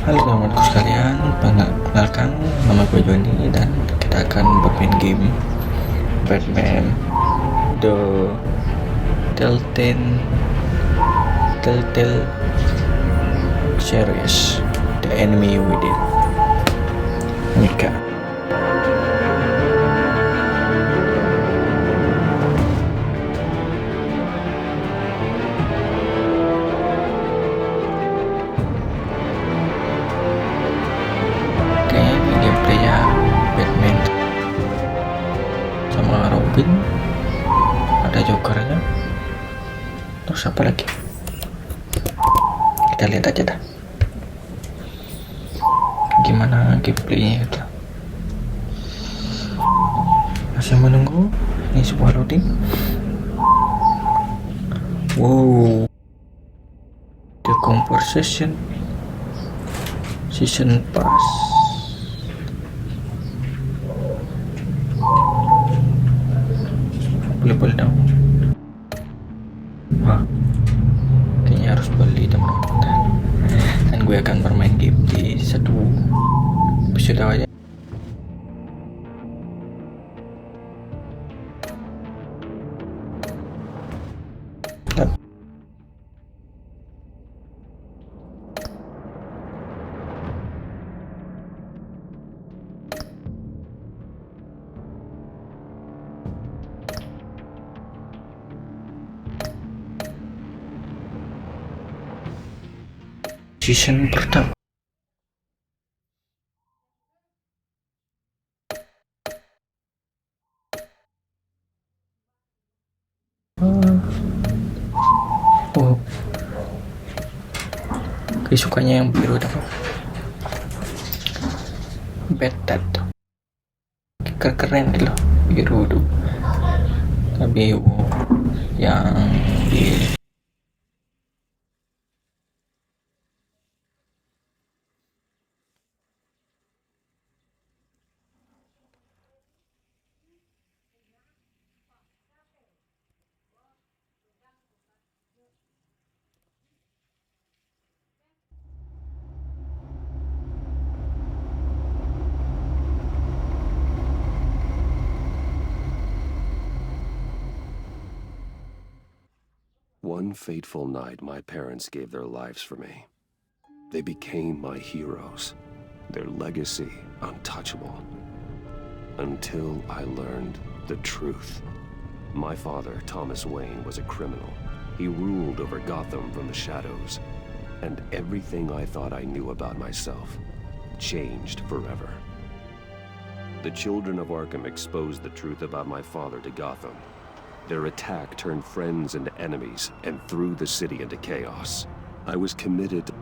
Halo teman-temanku sekalian, perkenalkan nama gue Joni dan kita akan bermain game Batman The Telltale Series, The Enemy Within, meningkat. Gameplaynya Batman sama Robin, ada Jokernya, terus apa lagi? Kita lihat aja dah gimana gameplaynya itu. Masih menunggu, ini sebuah loading. Wow, the conversation season pass. Boleh dong. Wah, kayaknya harus beli teman-teman. Dan gue akan bermain game di satu episode aja. Season pertama. Oh, sukanya yang biru tuh. Betet. Keren loh, biru tuh. Tapi yang di One fateful night, my parents gave their lives for me. They became my heroes, their legacy untouchable. Until I learned the truth. My father, Thomas Wayne, was a criminal. He ruled over Gotham from the shadows. And everything I thought I knew about myself changed forever. The children of Arkham exposed the truth about my father to Gotham. Their attack turned friends into enemies and threw the city into chaos. I was committed to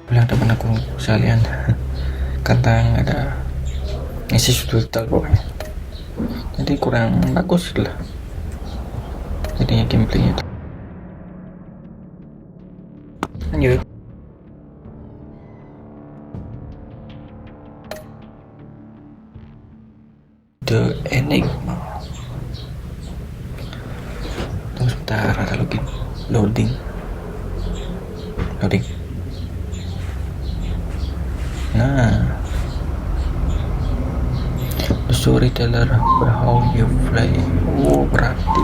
bilang teman aku sekalian kata ada isi subtitle pokoknya, jadi kurang bagus lah jadinya gameplaynya itu. Lanjut. The Enigma. Tunggu sebentar, ada loading. Nah, the storyteller how you play. Oh, berarti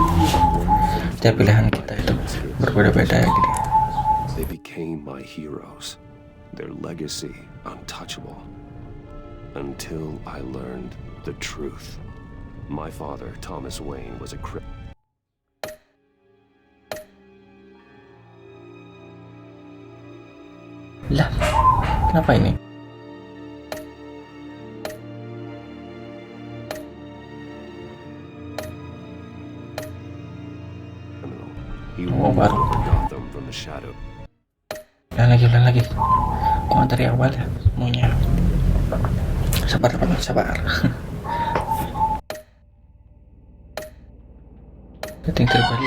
setiap pilihan kita itu berbeda-beda ya gitu. They became my heroes, their legacy untouchable. Until I learned the truth. My father, Thomas Wayne, was a criminal. Lah, kenapa ini? Oh, baru. over Gotham from the shadow. Ulang lagi. Kok dari awal ya semuanya. Sabar teman, sabar. Setting terbaru.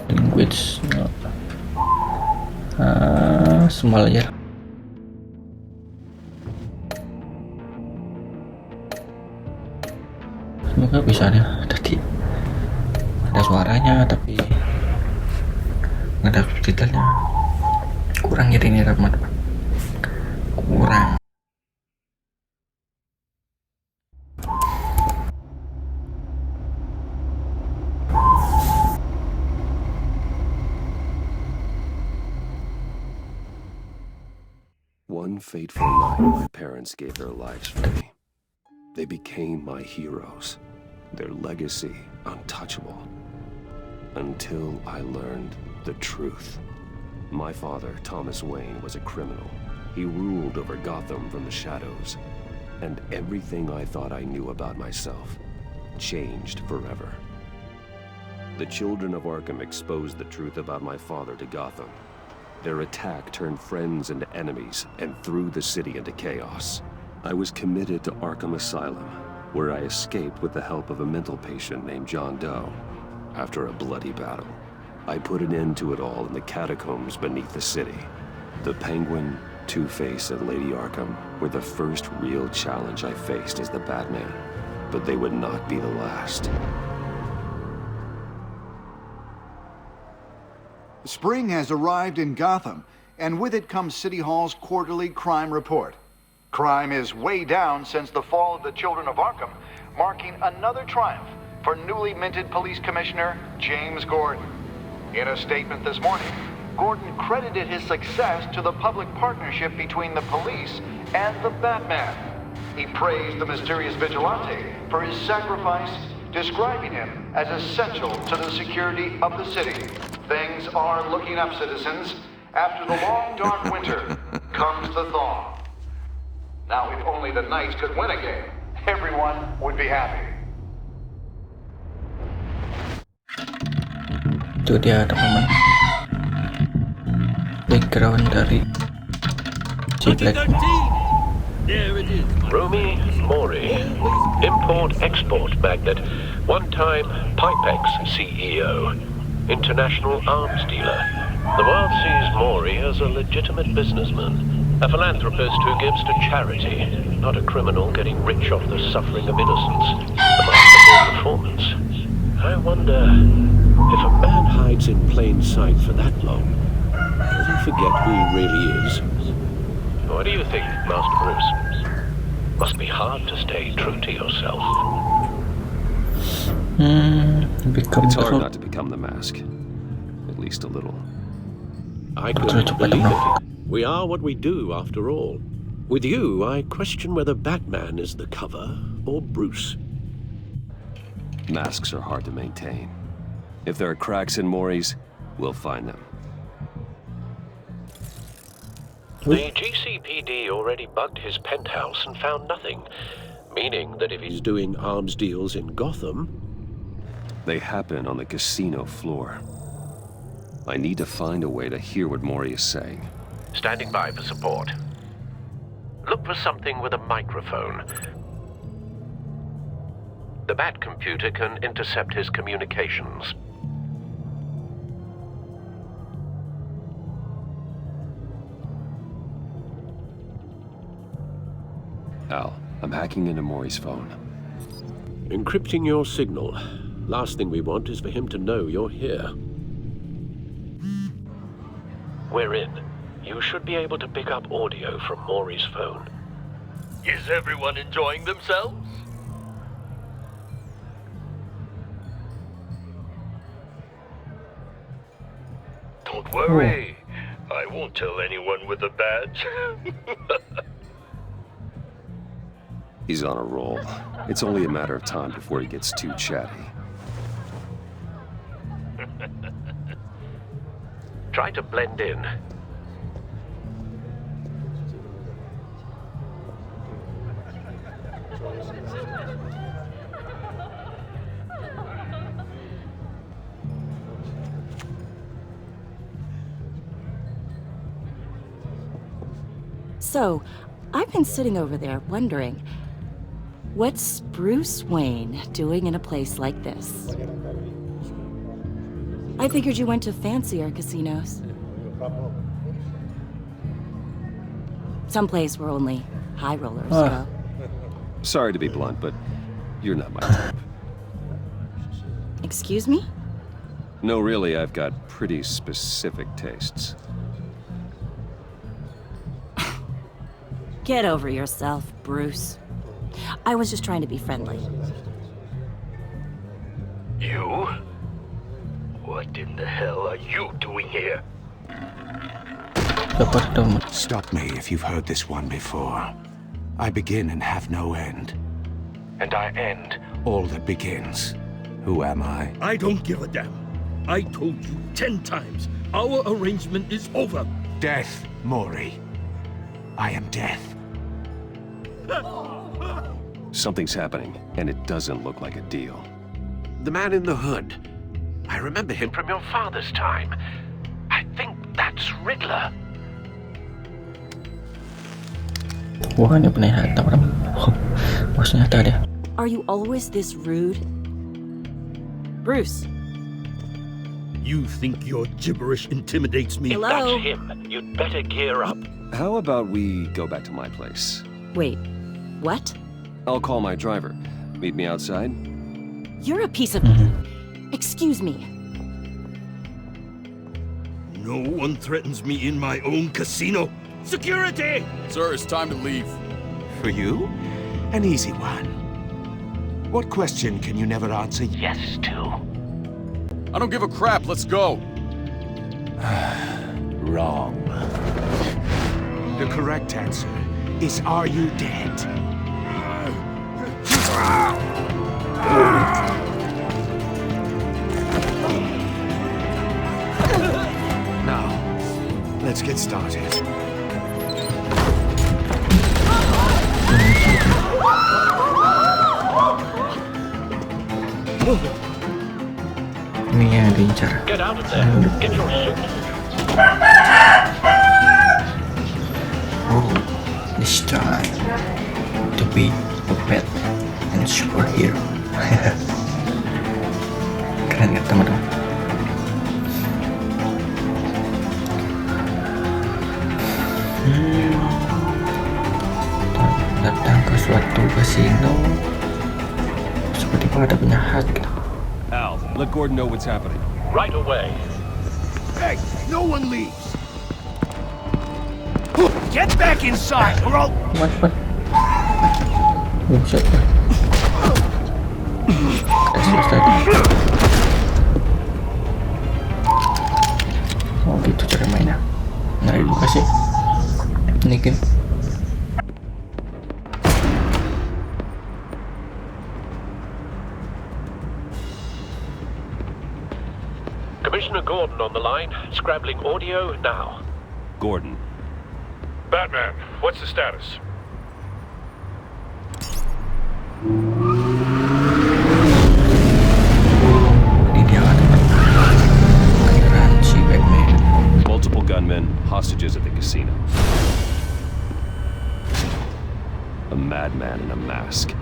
Language small aja. Semoga bisa deh. Tadi ada suaranya tapi nggak ada subtitlenya. Kurang jadi ini teman-teman. Kurang. One fateful night, my parents gave their lives for me. They became my heroes, their legacy untouchable. Until I learned the truth. My father, Thomas Wayne, was a criminal. He ruled over Gotham from the shadows. And everything I thought I knew about myself changed forever. The children of Arkham exposed the truth about my father to Gotham. Their attack turned friends into enemies and threw the city into chaos. I was committed to Arkham Asylum, where I escaped with the help of a mental patient named John Doe. After a bloody battle, I put an end to it all in the catacombs beneath the city. The Penguin, Two-Face, and Lady Arkham were the first real challenge I faced as the Batman, but they would not be the last. Spring has arrived in Gotham, and with it comes City Hall's quarterly crime report. Crime is way down since the fall of the Children of Arkham, marking another triumph for newly minted Police Commissioner James Gordon. In a statement this morning, Gordon credited his success to the public partnership between the police and the Batman. He praised the mysterious vigilante for his sacrifice, describing him as essential to the security of the city. Things are looking up, citizens. After the long, dark winter comes the thaw. Now, if only the Knights could win a game, everyone would be happy. Itu dia teman-teman, background dari si Black. Rumi Mori, import-export magnate, one-time Pipex CEO, international arms dealer. The world sees Mori as a legitimate businessman, a philanthropist who gives to charity, not a criminal getting rich off the suffering of innocence. A masterful performance. I wonder, if a man hides in plain sight for that long, does he forget who he really is? What do you think, Master Bruce? Must be hard to stay true to yourself. It's hard not to become the mask. At least a little. I couldn't believe it. We are what we do, after all. With you, I question whether Batman is the cover or Bruce. Masks are hard to maintain. If there are cracks in Mori's, we'll find them. The GCPD already bugged his penthouse and found nothing, meaning that if he's doing arms deals in Gotham... They happen on the casino floor. I need to find a way to hear what Mori is saying. Standing by for support. Look for something with a microphone. The Bat computer can intercept his communications. Al, I'm hacking into Mori's phone. Encrypting your signal. Last thing we want is for him to know you're here. We're in. You should be able to pick up audio from Mori's phone. Is everyone enjoying themselves? Don't worry. I won't tell anyone with a badge. He's on a roll. It's only a matter of time before he gets too chatty. Try to blend in. So, I've been sitting over there wondering, what's Bruce Wayne doing in a place like this? I figured you went to fancier casinos. Someplace where only high rollers go. Sorry to be blunt, but you're not my type. Excuse me? No, really, I've got pretty specific tastes. Get over yourself, Bruce. I was just trying to be friendly. You? What in the hell are you doing here? Stop me if you've heard this one before. I begin and have no end. And I end all that begins. Who am I? I don't give a damn. I told you 10 times. Our arrangement is over. Death, Maury. I am death. Something's happening, and it doesn't look like a deal. The man in the hood. I remember him from your father's time. I think that's Riddler. Bukannya penelitian orang. Bos nyata dia. Are you always this rude? Bruce. You think your gibberish intimidates me? Hello? That's him. You'd better gear up. How about we go back to my place? Wait, what? I'll call my driver. Meet me outside. You're a piece of... Excuse me. No one threatens me in my own casino. Security! Sir, it's time to leave. For you? An easy one. What question can you never answer yes to? I don't give a crap, let's go. Wrong. The correct answer is, are you dead? Now, let's get started. Ini yang diincar. Get out of there. Get your suit. Oh, it's time to be a pet and superhero. Keren ya teman-teman. Datang ke suatu kasino. Seperti ada penjahat gitu. Al, let Gordon know what's happening. Right away. Hey, no one leaves. Get back inside, or I'll... What? Oh, shit. Kita selesai. Oh, gitu cara mainnya. Nah, dulu kasih. Ini game. Commissioner Gordon on the line, scrabbling audio now. Gordon. Batman, what's the status? Ini dia ada. Keren si Batman. Multiple gunmen, hostages at the casino. A madman in a mask.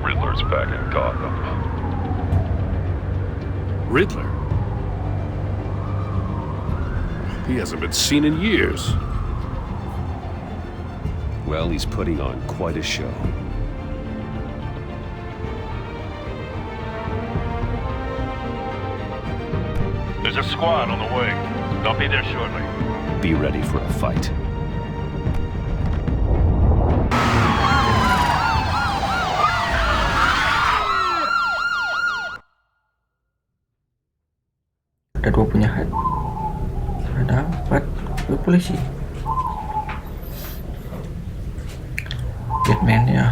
Riddler's back in Gotham. Riddler? He hasn't been seen in years. Well, he's putting on quite a show. There's a squad on the way. They'll be there shortly. Be ready for a fight. Ada 2 penjahat. Ada 4 polisi. Batman ya,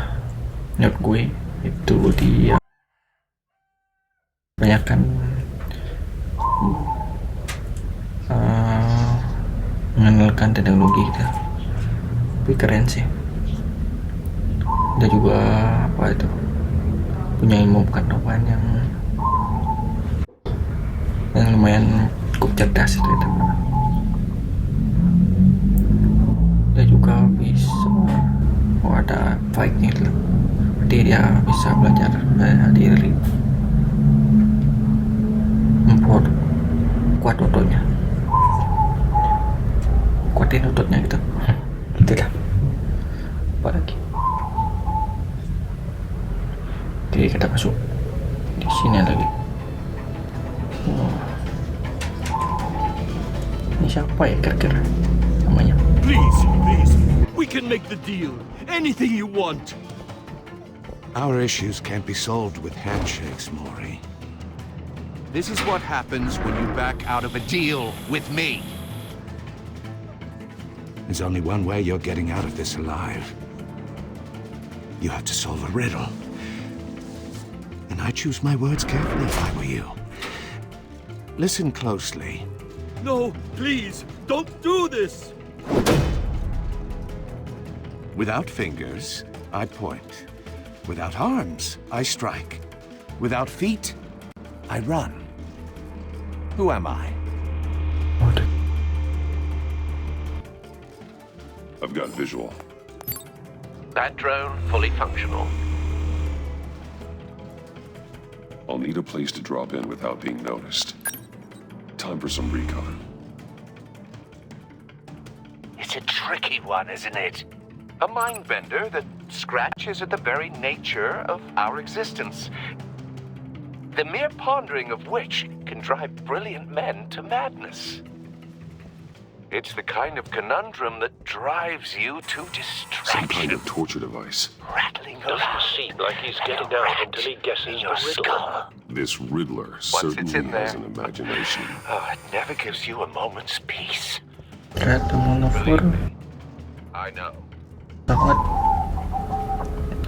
menurut gue itu dia kebanyakan mengandalkan teknologi gitu. Tapi keren sih. Dia juga apa itu, punya ilmu pengetahuan yang lumayan cukup cerdas itu. Dia juga bisa, ada baiknya gitu. Jadi dia bisa belajar diri, membuat kuat ototnya, kuatin ototnya gitu. Gitu dah. Apa lagi? Oke, kita masuk di sini lagi. Ini siapa ya kira-kira namanya? Please, we can make the deal. Anything you want. Our issues can't be solved with handshakes, Maury. This is what happens when you back out of a deal with me. There's only one way you're getting out of this alive. You have to solve a riddle. And I choose my words carefully if I were you. Listen closely. No, please, don't do this. Without fingers, I point. Without arms, I strike. Without feet, I run. Who am I? I've got visual. That drone fully functional. I'll need a place to drop in without being noticed. Time for some recon. It's a tricky one, isn't it? A mind bender that scratches at the very nature of our existence. The mere pondering of which can drive brilliant men to madness. It's the kind of conundrum that drives you to Some kind distraction. of torture device. Rattling Doesn't around seem like he's getting out until he guesses in your the riddle. skull. This Riddler it's certainly in there. has an imagination. Oh, it never gives you a moment's peace. Ternyata monofur I know. banget.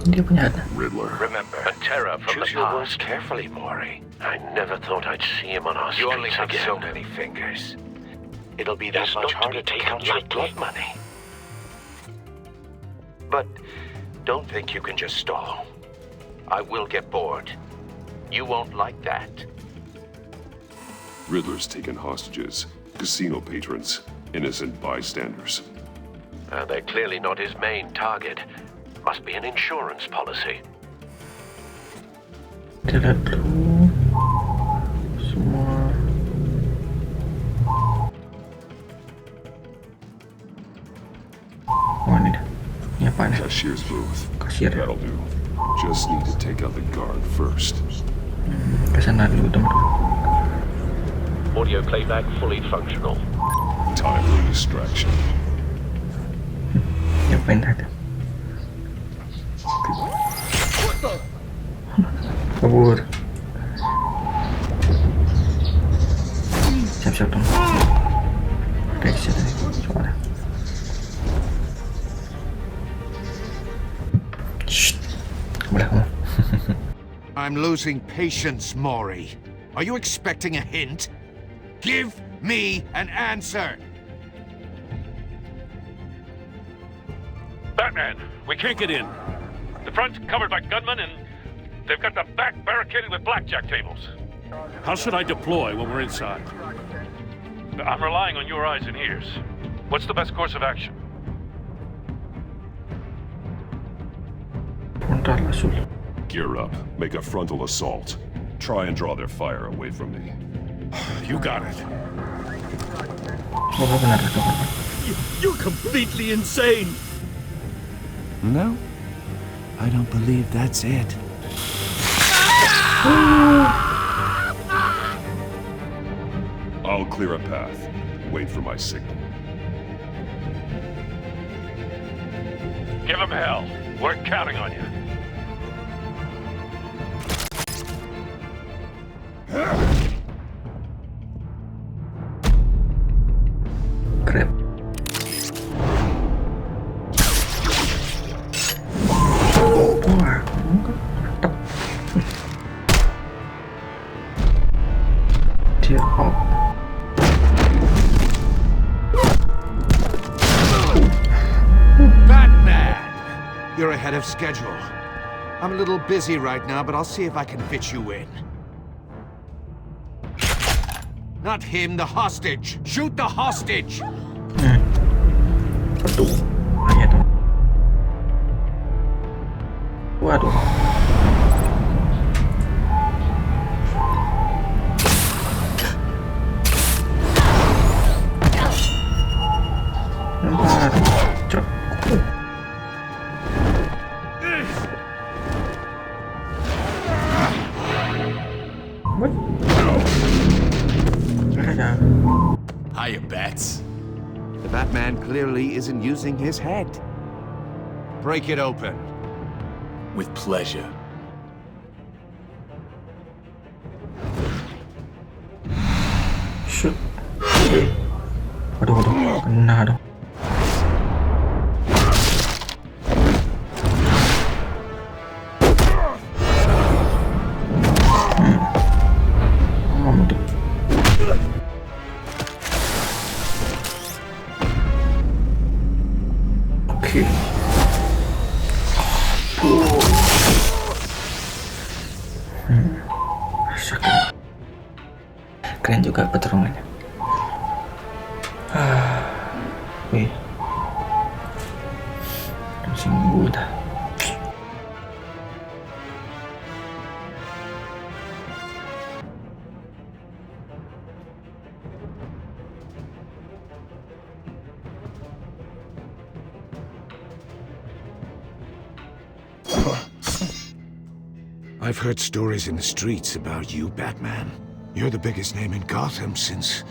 Dia punya ada. Riddler. Remember, a terror from Choose the your past. words Carefully, Maury. I never thought I'd see him on our You only streets have again. so many fingers. It'll be that It's much not to harder be to taken count your lightly. blood money. But don't think you can just stall. I will get bored. You won't like that. Riddler's taken hostages, casino patrons, innocent bystanders. They're clearly not his main target. Must be an insurance policy. Kita lihat dulu semua. Oh ini dah. Ini apa nih? Cashier's booth. Kasir ya. That'll do. Just need to take out the guard first. Kesana dulu teman-teman. Audio playback fully functional. Timely distraction. Ngapain tadi? Kabur. Siap-siap dong. Reaksi tadi soalnya. Shh. Belakang. I'm losing patience, Maury. Are you expecting a hint? Give me an answer! Batman, we can't get in. The front's covered by gunmen, and they've got the back barricaded with blackjack tables. How should I deploy when we're inside? I'm relying on your eyes and ears. What's the best course of action? Frontal azul. Gear up. Make a frontal assault. Try and draw their fire away from me. You got it. Oh benar teman-teman. You're completely insane. No, I don't believe that's it. I'll clear a path. Wait for my signal. Give them hell. We're counting on you. Grab. Wah, mantap. Dia up. Batman! You're ahead of schedule. I'm a little busy right now, but I'll see if I can fit you in. Not him, the hostage! Shoot the hostage! Waduh, bahaya tuh. Waduh. Bentar, cok. What? Hiya, Bats. The Batman clearly isn't using his head. Break it open. With pleasure. Shoot. Waduh, kena dong. Oke. Keren juga pertarungannya. Wih, musim buta. I've heard stories in the streets about you, Batman. You're the biggest name in Gotham since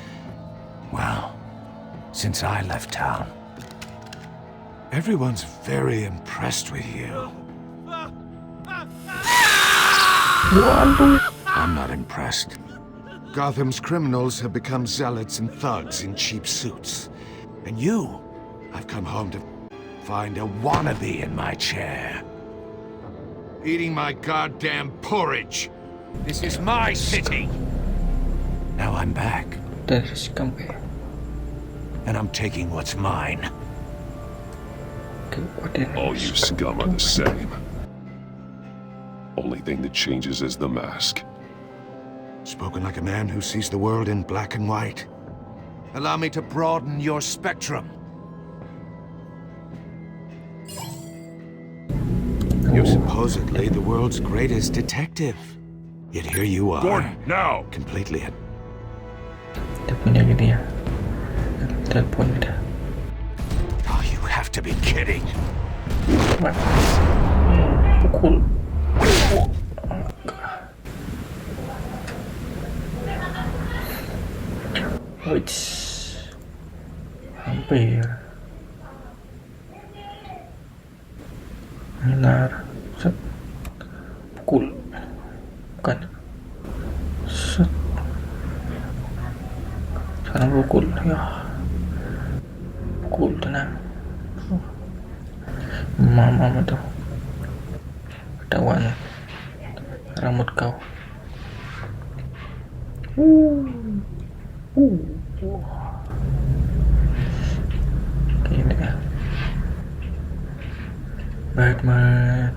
I left town. Everyone's very impressed with you. I'm not impressed. Gotham's criminals have become zealots and thugs in cheap suits. And you, I've come home to find a wannabe in my chair. Eating my goddamn porridge. This is my city. Now I'm back. And I'm taking what's mine. All you scum are the same. Only thing that changes is the mask. Spoken like a man who sees the world in black and white. Allow me to broaden your spectrum. You're supposedly the world's greatest detective. Yet here you are. Gordon, now! Completely Dia punya gini ya. Telepon dia. Oh, you have to be kidding. Pukul. Wih, hampir. Benar. Set. Pukul. Bukan. Set. Sekarang pukul. Ya. Pukul, tenang. Mama tuh. Ketahuan rambut kau. Gini ya. Batman.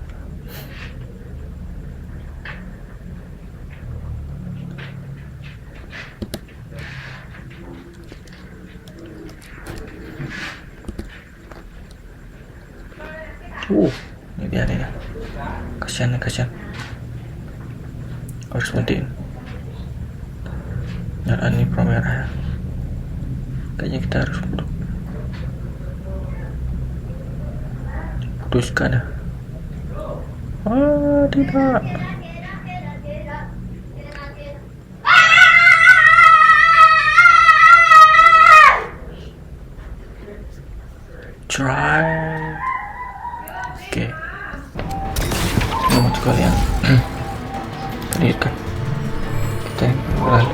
Ini dia nih. Kasian. Harus matiin. Nyalain ini merah. Kayaknya kita harus putuskan ya. Tidak. Try. Oke. Selamat kalian. Tadi kan kita beralih.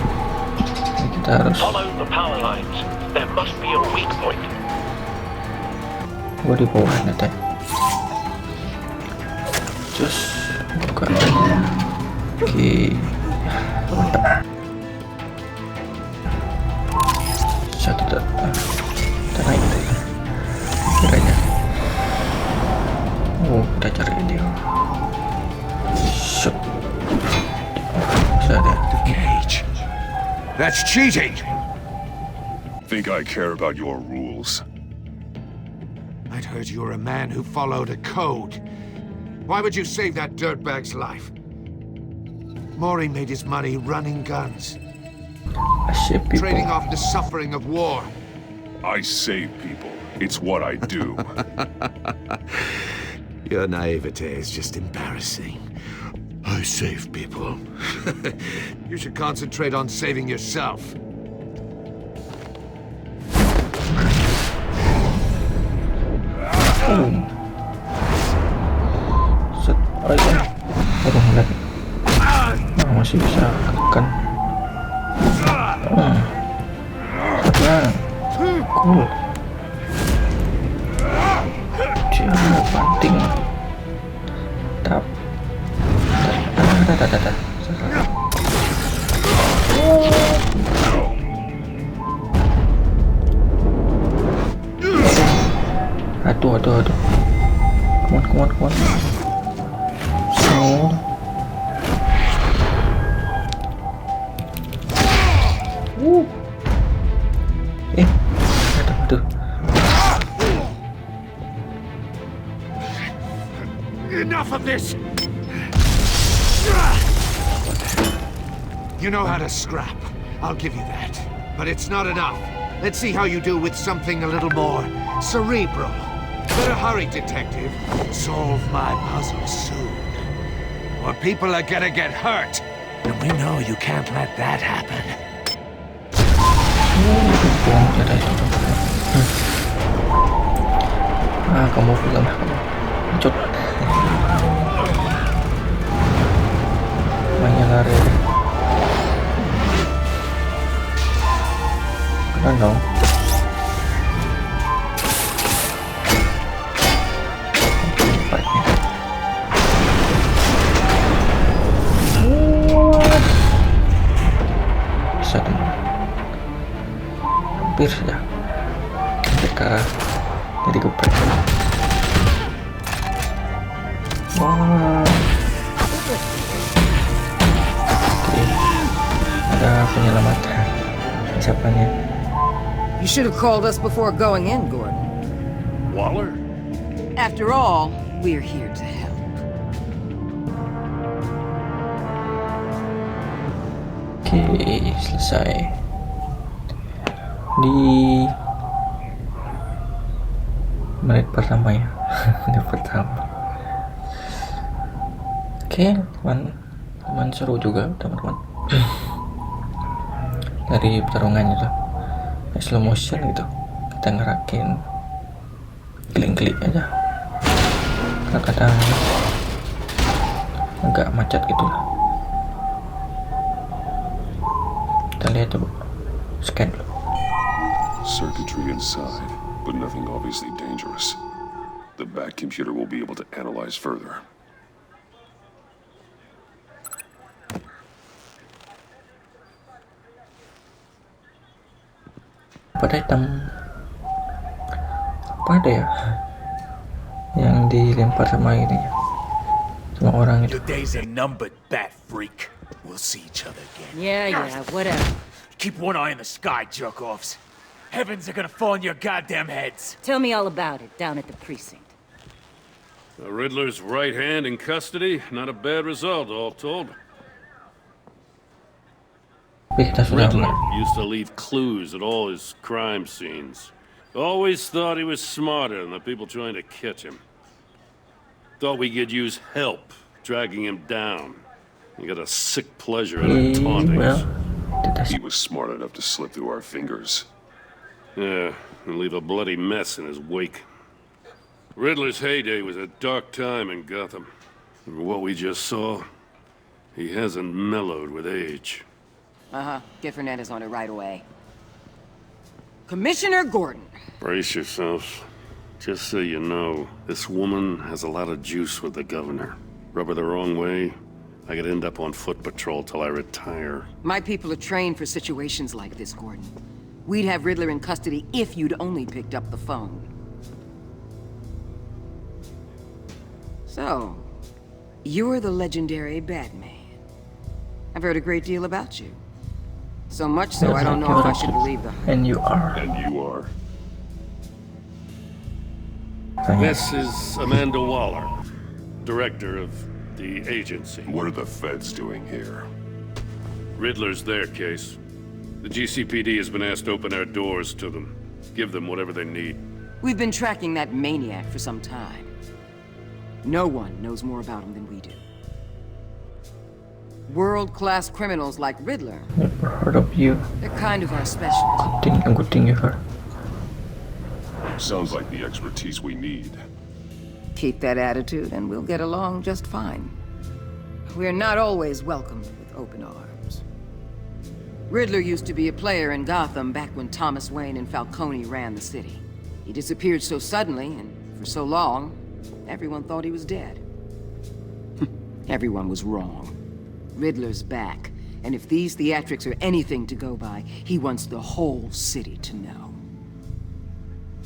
Kita harus Follow the power lines. There must be a weak point. Gua di bawah nanti. Just buka. Oke. Mantap. Satu tak. Kita naik. Kiranya. bisa deh. The cage. That's cheating. Think I care about your rules? I'd heard you were a man who followed a code. Why would you save that dirtbag's life? Maury made his money running guns, Asyik people. trading off the suffering of war. I save people. It's what I do. Your naivete is just embarrassing. I save people. You should concentrate on saving yourself. Set aja. Aduh, ngeliat. Nah, masih bisa akan. Serang. Cool. Jangan banting. Tap. Dah. Aduh. Come on. So. Aduh. Enough of this! You know how to scrap. I'll give you that. But it's not enough. Let's see how you do with something a little more cerebral. Better hurry, detective. Solve my puzzle soon. Or people are gonna get hurt. And we know you can't let that happen. Kamu bilang cut. Mainnya lari. Keren dong. Bisa teman. Hampir saja. Mereka jadi geprek. Wah. Oke. Ada penyelamatan. Siapanya? You should have called us before going in, Gordon. Waller? After all, we're here to help. Oke, selesai. Di menit pertama ya. Menit pertama. Oke, teman seru juga teman-teman. Dari pertarungannya tuh slow motion gitu, kita ngerakin klik aja, kadang-kadang agak macet gitu lah. Kita lihat coba, scan dulu. Circuitry inside, but nothing obviously dangerous. The back computer will be able to analyze further. Pada hitam apa ada ya yang dilempar sama ini ya, sama orang itu. Your days are numbered, bat freak. We'll see each other again. Yeah, whatever. Keep one eye in the sky, jerk-offs. Heavens are gonna fall on your goddamn heads. Tell me all about it down at the precinct. The Riddler's right hand in custody. Not a bad result, all told. Riddler used to leave clues at all his crime scenes. Always thought he was smarter than the people trying to catch him. Thought we could use help dragging him down. He got a sick pleasure out of taunting us. He was smart enough to slip through our fingers. Yeah, and leave a bloody mess in his wake. Riddler's heyday was a dark time in Gotham. And what we just saw, he hasn't mellowed with age. Get Fernandez on it right away. Commissioner Gordon. Brace yourselves. Just so you know, this woman has a lot of juice with the governor. Rub her the wrong way, I could end up on foot patrol till I retire. My people are trained for situations like this, Gordon. We'd have Riddler in custody if you'd only picked up the phone. So, you're the legendary Batman. I've heard a great deal about you. So much so, I don't know if I should believe them. And you are. And you are? This is Amanda Waller, director of the agency. What are the feds doing here? Riddler's their case. The GCPD has been asked to open our doors to them. Give them whatever they need. We've been tracking that maniac for some time. No one knows more about him than we do. World-class criminals like Riddler. Never heard of you. They're kind of our specialty. Good thing you heard. Sounds like the expertise we need. Keep that attitude and we'll get along just fine. We're not always welcomed with open arms. Riddler used to be a player in Gotham back when Thomas Wayne and Falcone ran the city. He disappeared so suddenly and for so long, everyone thought he was dead. Everyone was wrong. Riddler's back, and if these theatrics are anything to go by, he wants the whole city to know.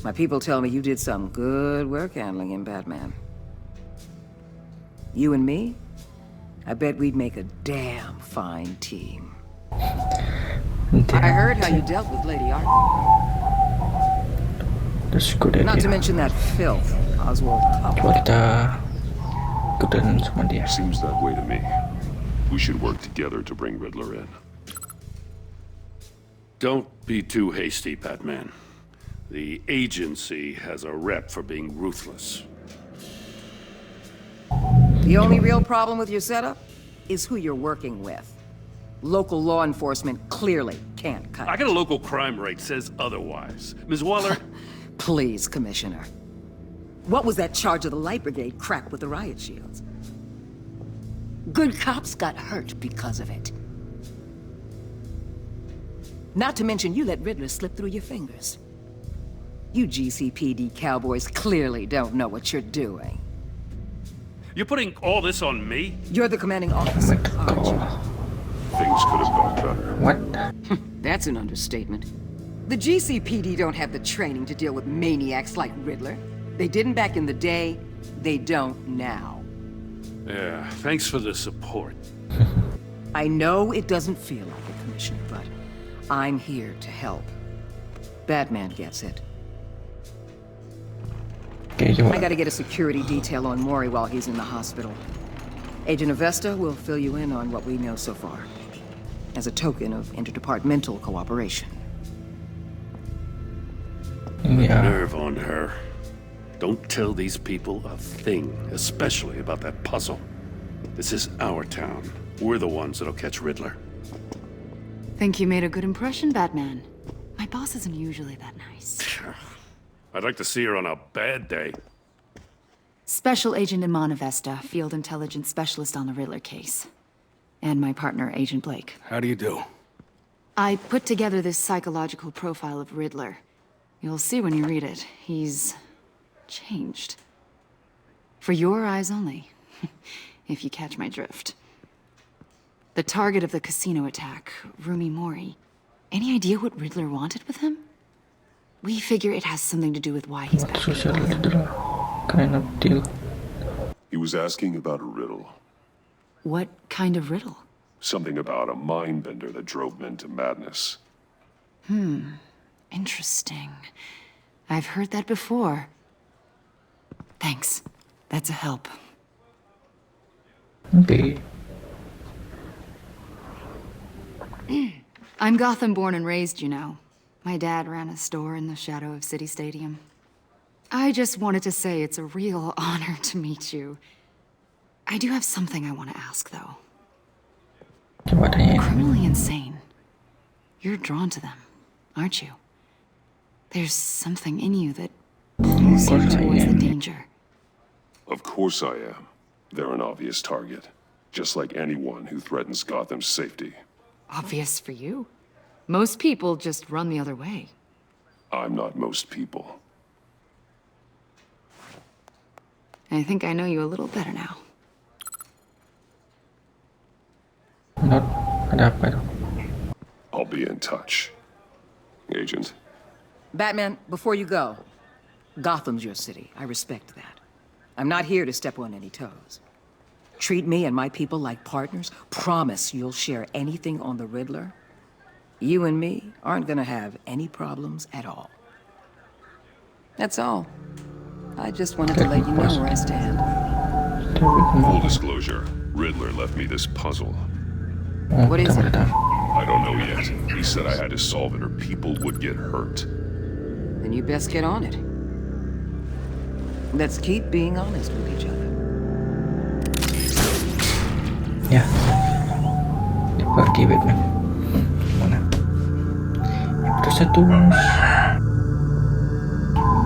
My people tell me you did some good work handling him, Batman. You and me? I bet we'd make a damn fine team. I heard how you dealt with Lady Arkham. That's good idea. Not to mention that filth, Oswald. Kita ikutin sama dia. Seems that way to me. We should work together to bring Riddler in. Don't be too hasty, Batman. The agency has a rep for being ruthless. The only real problem with your setup is who you're working with. Local law enforcement clearly can't cut it. I got a local crime rate says otherwise. Ms. Waller... Please, Commissioner. What was that charge of the Light Brigade crap with the riot shields? Good cops got hurt because of it. Not to mention you let Riddler slip through your fingers. You GCPD cowboys clearly don't know what you're doing. You're putting all this on me? You're the commanding officer, aren't you? Things could have gone better. What? That's an understatement. The GCPD don't have the training to deal with maniacs like Riddler. They didn't back in the day, they don't now. Yeah, thanks for the support. I know it doesn't feel like it, Commissioner, but I'm here to help. Batman gets it. Okay, I gotta get a security detail on Mori while he's in the hospital. Agent Avesta will fill you in on what we know so far, as a token of interdepartmental cooperation. Yeah. Nerve on her. Don't tell these people a thing, especially about that puzzle. This is our town. We're the ones that'll catch Riddler. Think you made a good impression, Batman. My boss isn't usually that nice. I'd like to see her on a bad day. Special Agent Iman Avesta, Field Intelligence Specialist on the Riddler case. And my partner, Agent Blake. How do you do? I put together this psychological profile of Riddler. You'll see when you read it. He's... changed. For your eyes only, if you catch my drift. The target of the casino attack, Rumi Mori. Any idea what Riddler wanted with him? We figure it has something to do with why he's back. Social Riddler kind of deal. He was asking about a riddle. What kind of riddle? Something about a mind bender that drove men to madness. Interesting. I've heard that before. Thanks. That's a help. Okay. I'm Gotham born and raised, you know. My dad ran a store in the shadow of City Stadium. I just wanted to say it's a real honor to meet you. I do have something I want to ask, though. Criminally insane. You're drawn to them, aren't you? There's something in you that pulls you towards the danger. Of course I am. They're an obvious target. Just like anyone who threatens Gotham's safety. Obvious for you. Most people just run the other way. I'm not most people. I think I know you a little better now. Ada apa itu? I'll be in touch. Agent. Batman, before you go, Gotham's your city. I respect that. I'm not here to step on any toes. Treat me and my people like partners. Promise you'll share anything on the Riddler. You and me aren't gonna have any problems at all. That's all. I just wanted to let you know where I stand. Full disclosure, Riddler left me this puzzle. What is it? I don't know yet. He said I had to solve it or people would get hurt. Then you best get on it. Let's keep being honest with each other. Ya, pergi Batman. Mana? Yang satu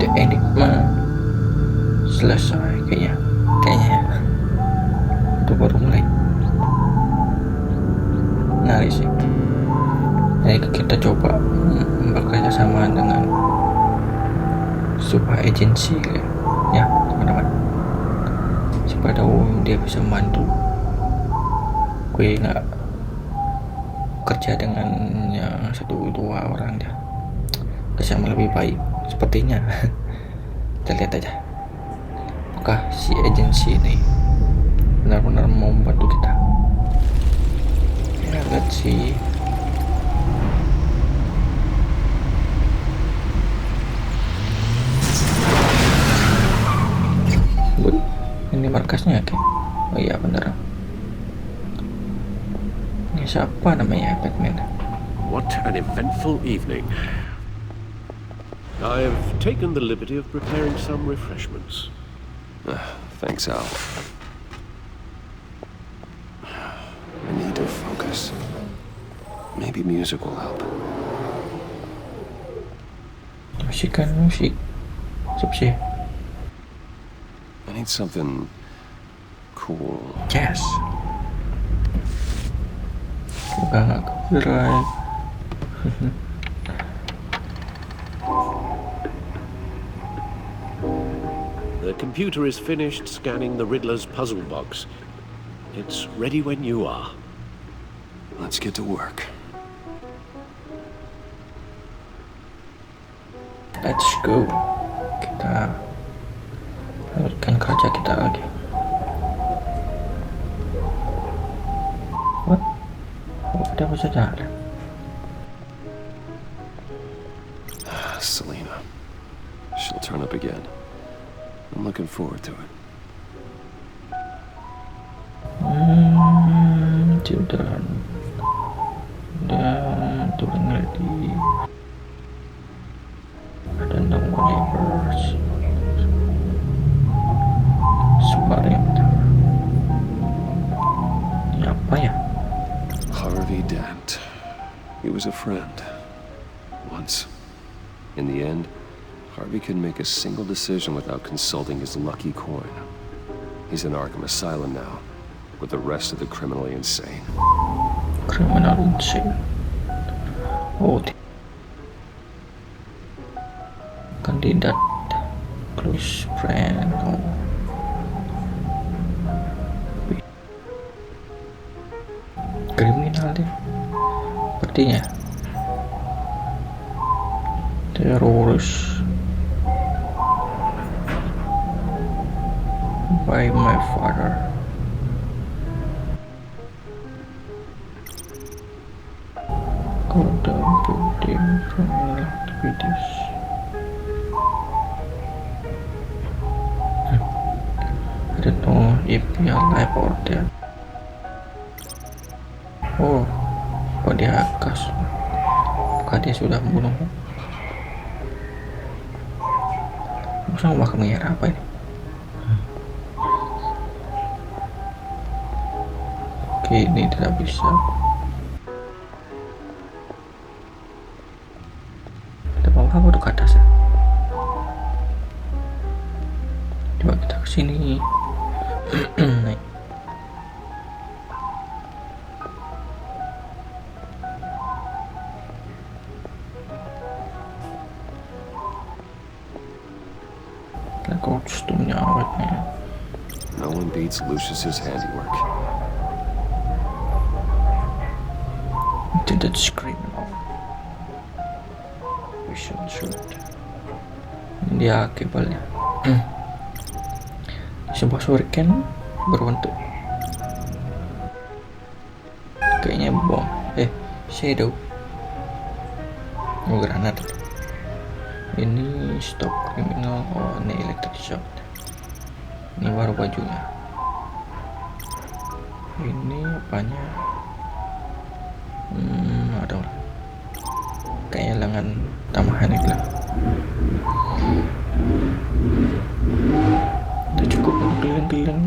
The Enigma selesai kayaknya ya. Itu baru mulai. Menarik sih. Jadi kita coba bekerja sama dengan sebuah agensi ya teman-teman. Siapa tahu dia bisa membantu. Gue nggak kerja dengan yang 1-2 orang dia. Bersama lebih baik sepertinya. Kita lihat aja apakah si agensi ini benar-benar mau membantu kita. Ya, let's see. Ini markasnya kayak. Oh iya bener. Ini siapa namanya Batman? What an eventful evening. I've taken the liberty of preparing some refreshments. Thanks, Al. I need to focus. Maybe music will help. Musik. Siap sih. I need something cool. Yes. Udah nggak copyright. The computer is finished scanning the Riddler's puzzle box. It's ready when you are. Let's get to work. Let's go. Kita lanjutkan kerja kita lagi. What? Oh, ada apa saja? Selena. She'll turn up again. I'm looking forward to it. Dan turun lagi. Ada no neighbors. Ini apa ya? Harvey Dent. He was a friend. Once. In the end, Harvey couldn't make a single decision without consulting his lucky coin. He's in Arkham Asylum now, with the rest of the criminally insane. Criminal insane. Oh, kandidat close friend. Oh. Kriminal deh. Sepertinya. Teroris. By my father. Gotham building criminal activities. I don't know if we are alive or dead. Oh, apa dia kas? Apakah dia sudah membunuh? Masa mau makan merah apa ini? Oke, ini tidak bisa. Kita mau apa untuk ke atas ya? Coba kita kesini. Naik. Kostumnya awetnya. No one beats Lucius's handiwork. Into that criminal. We should shoot. Dia kabelnya. Sebuah shuriken berbentuk Kayaknya bom. Shadow. Granat. Ini stop criminal. Oh, ini electric shock. Ini baru bajunya. Ini apanya? Ada. Kayaknya lengan tambahan itu lah. Udah cukup keliling-keliling.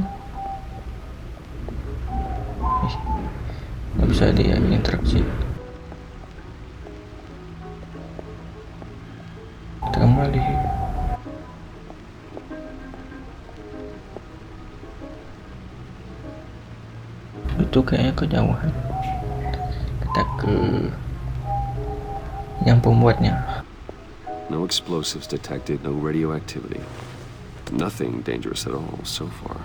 Nggak bisa dia interaksi. Kita kembali. Itu kayaknya kejauhan. Kita ke yang pembuatnya. No explosives detected, no radioactivity. Nothing dangerous at all so far.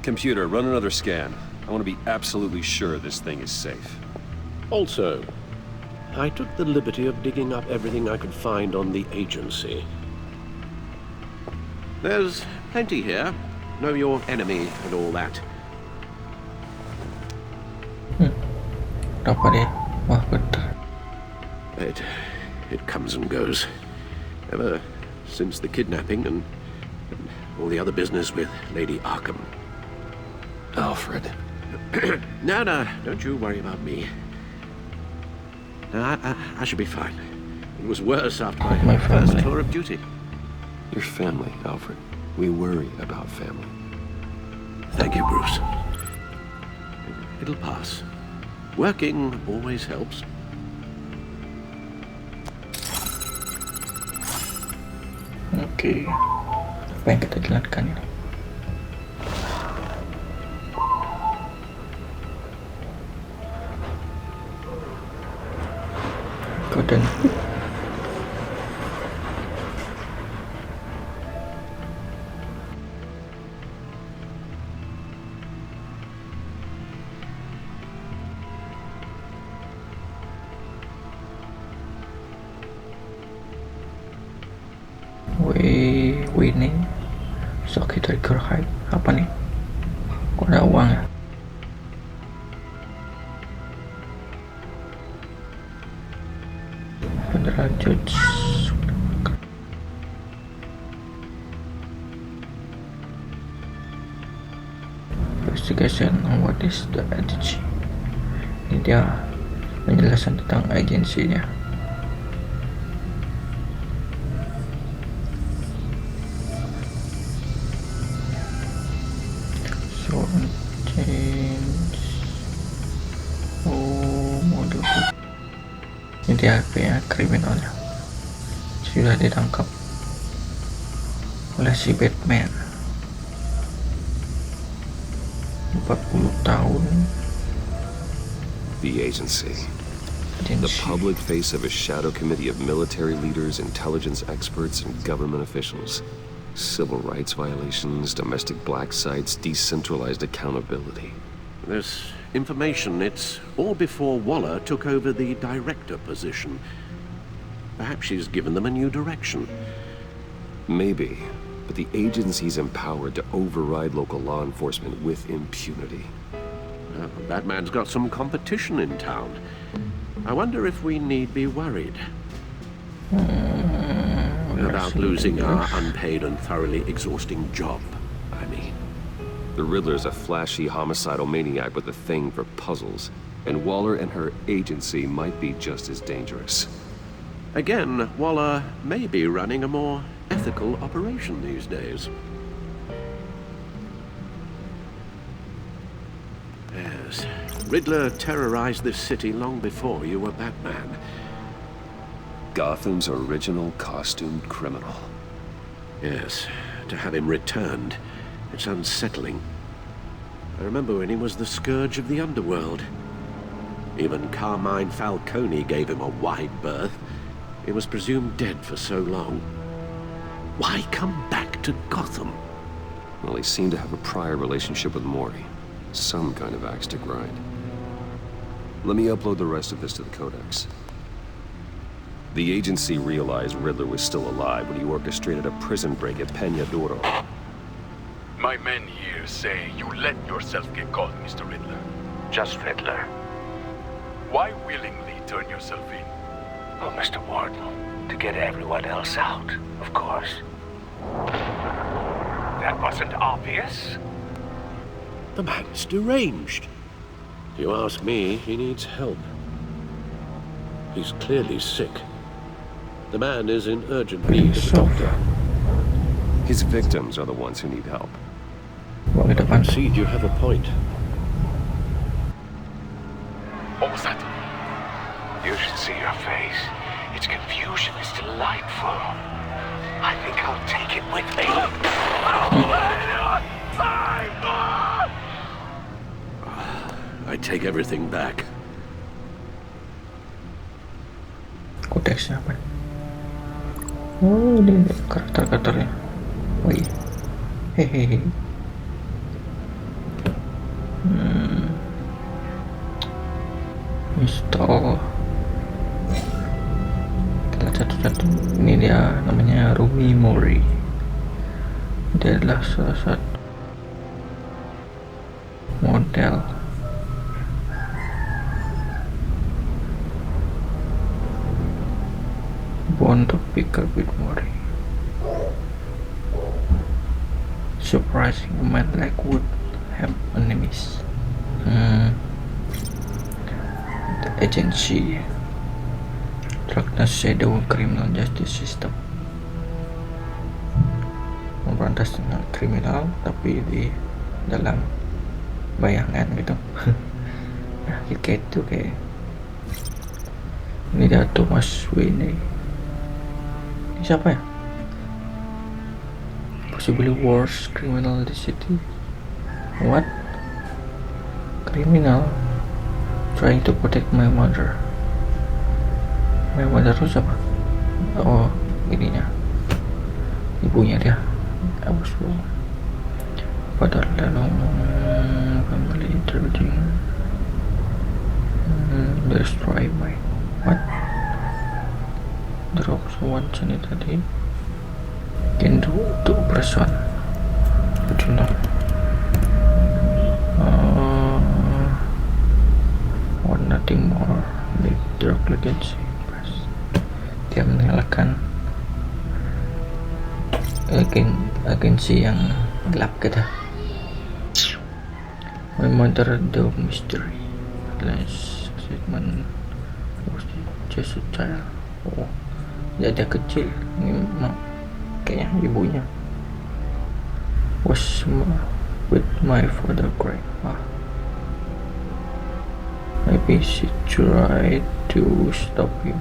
Computer, run another scan. I want to be absolutely sure this thing is safe. Also, I took the liberty of digging up everything I could find on the agency. There's plenty here. Know your enemy and all that. Apa dia? Wah, betul. It comes and goes. Ever since the kidnapping and all the other business with Lady Arkham. Alfred. No, don't you worry about me. No, I should be fine. It was worse after my first tour of duty. Your family, Alfred. We worry about family. Thank you, Bruce. It'll pass. Working always helps. Oke. Apa yang kita jalankan ini? Kode. Winning. Sakit dari gerhai. Apa nih? Kok ada uang ya? Federal Judge. Investigation on what is the agency. Ini dia penjelasan tentang agensinya. Ini dia kayak kriminalnya sudah ditangkap oleh si Batman. 40 tahun. The agency. The public face of a shadow committee of military leaders, intelligence experts, and government officials. Civil rights violations, domestic black sites, decentralized accountability. This information, it's all before Waller took over the director position. Perhaps she's given them a new direction. Maybe, but the agency's empowered to override local law enforcement with impunity. Batman's got some competition in town. I wonder if we need be worried about losing our unpaid and thoroughly exhausting job, I mean. The Riddler's a flashy homicidal maniac with a thing for puzzles, and Waller and her agency might be just as dangerous. Again, Waller may be running a more ethical operation these days. Yes, Riddler terrorized this city long before you were Batman. Gotham's original costumed criminal. Yes, to have him returned, it's unsettling. I remember when he was the scourge of the underworld. Even Carmine Falcone gave him a wide berth. He was presumed dead for so long. Why come back to Gotham? Well, he seemed to have a prior relationship with Mori. Some kind of axe to grind. Let me upload the rest of this to the Codex. The agency realized Riddler was still alive when he orchestrated a prison break at Peñadoro. My men here say you let yourself get caught, Mr. Riddler. Just Riddler. Why willingly turn yourself in? Oh, Mr. Warden, to get everyone else out, of course. That wasn't obvious. The man's deranged. If you ask me, he needs help. He's clearly sick. The man is in urgent need of a doctor. His victims are the ones who need help. I concede you have a point. What was that? You should see your face. Its confusion is delightful. I think I'll take it with me. I take everything back. Kodeksnya apa? Oh, ini karakter-karakternya. Oh iya. Hehehe. Install. Kita lihat satu-satu. Ini dia, namanya Rumi Mori. Dia adalah salah satu model born to pick up with Mori. Surprising, a man like would have enemies. The agency darkness shadow criminal justice system, memberantas dengan kriminal tapi di dalam bayangan gitu. Nah, kayak itu kayak ini dia Thomas Wayne. Ini siapa ya? Possibly worst criminal in the city. What? Criminal trying to protect my mother. My mother itu siapa? Oh, ininya, ibunya dia. I was wrong. Padahal dalam family everything destroy my what? Drop someone sini tadi. Can do to person. But you know. Want nothing more. The drug agency. Dia menyalakan agensi yang gelap gitu. My mother the mystery. Last statement was just a child. Oh, dia kecil. Ini kayaknya ibunya. Was with my father crying. Maybe she tried to stop him.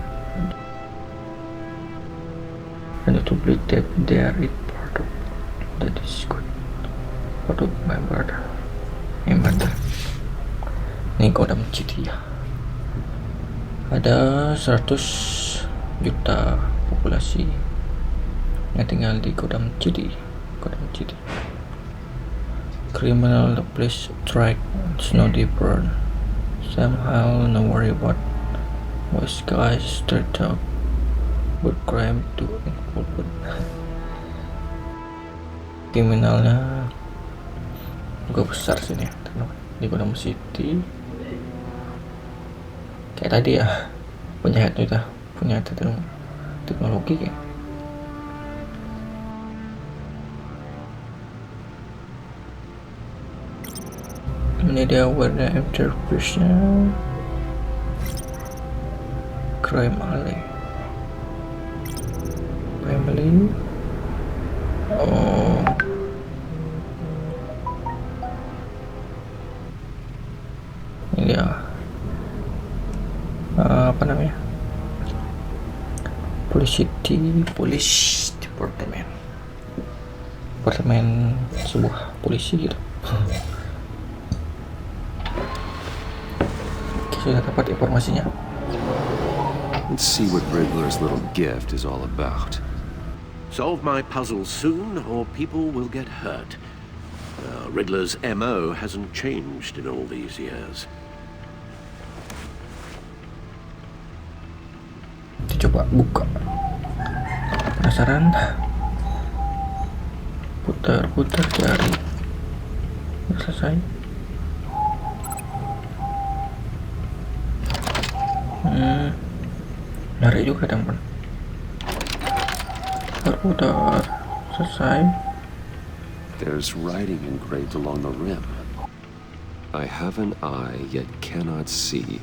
And to believe that there is part of that is good. Part of my brother. My mother. Ini Gotham City ya. Ada 100 juta populasi yang tinggal di Gotham City. Criminal the place strike, it's no different. Somehow no worry about most guys straight up but crime to involved. Kriminalnya juga besar sini di Gotham City. Kayak tadi ya, punya teknologi kayak. Ini dia warna interface-nya. Crime alley. Family. Oh. Ini dia. Apa namanya? Police departemen sebuah polisi gitu. Sudah dapat informasinya. Let's see what Riddler's little gift is all about. Solve my puzzle soon, or people will get hurt. Riddler's MO hasn't changed in all these years. Kita coba buka. Penasaran? Putar jari. Udah selesai. Menarik juga teman. Udah selesai. There's writing engraved along the rim. I have an eye, yet cannot see.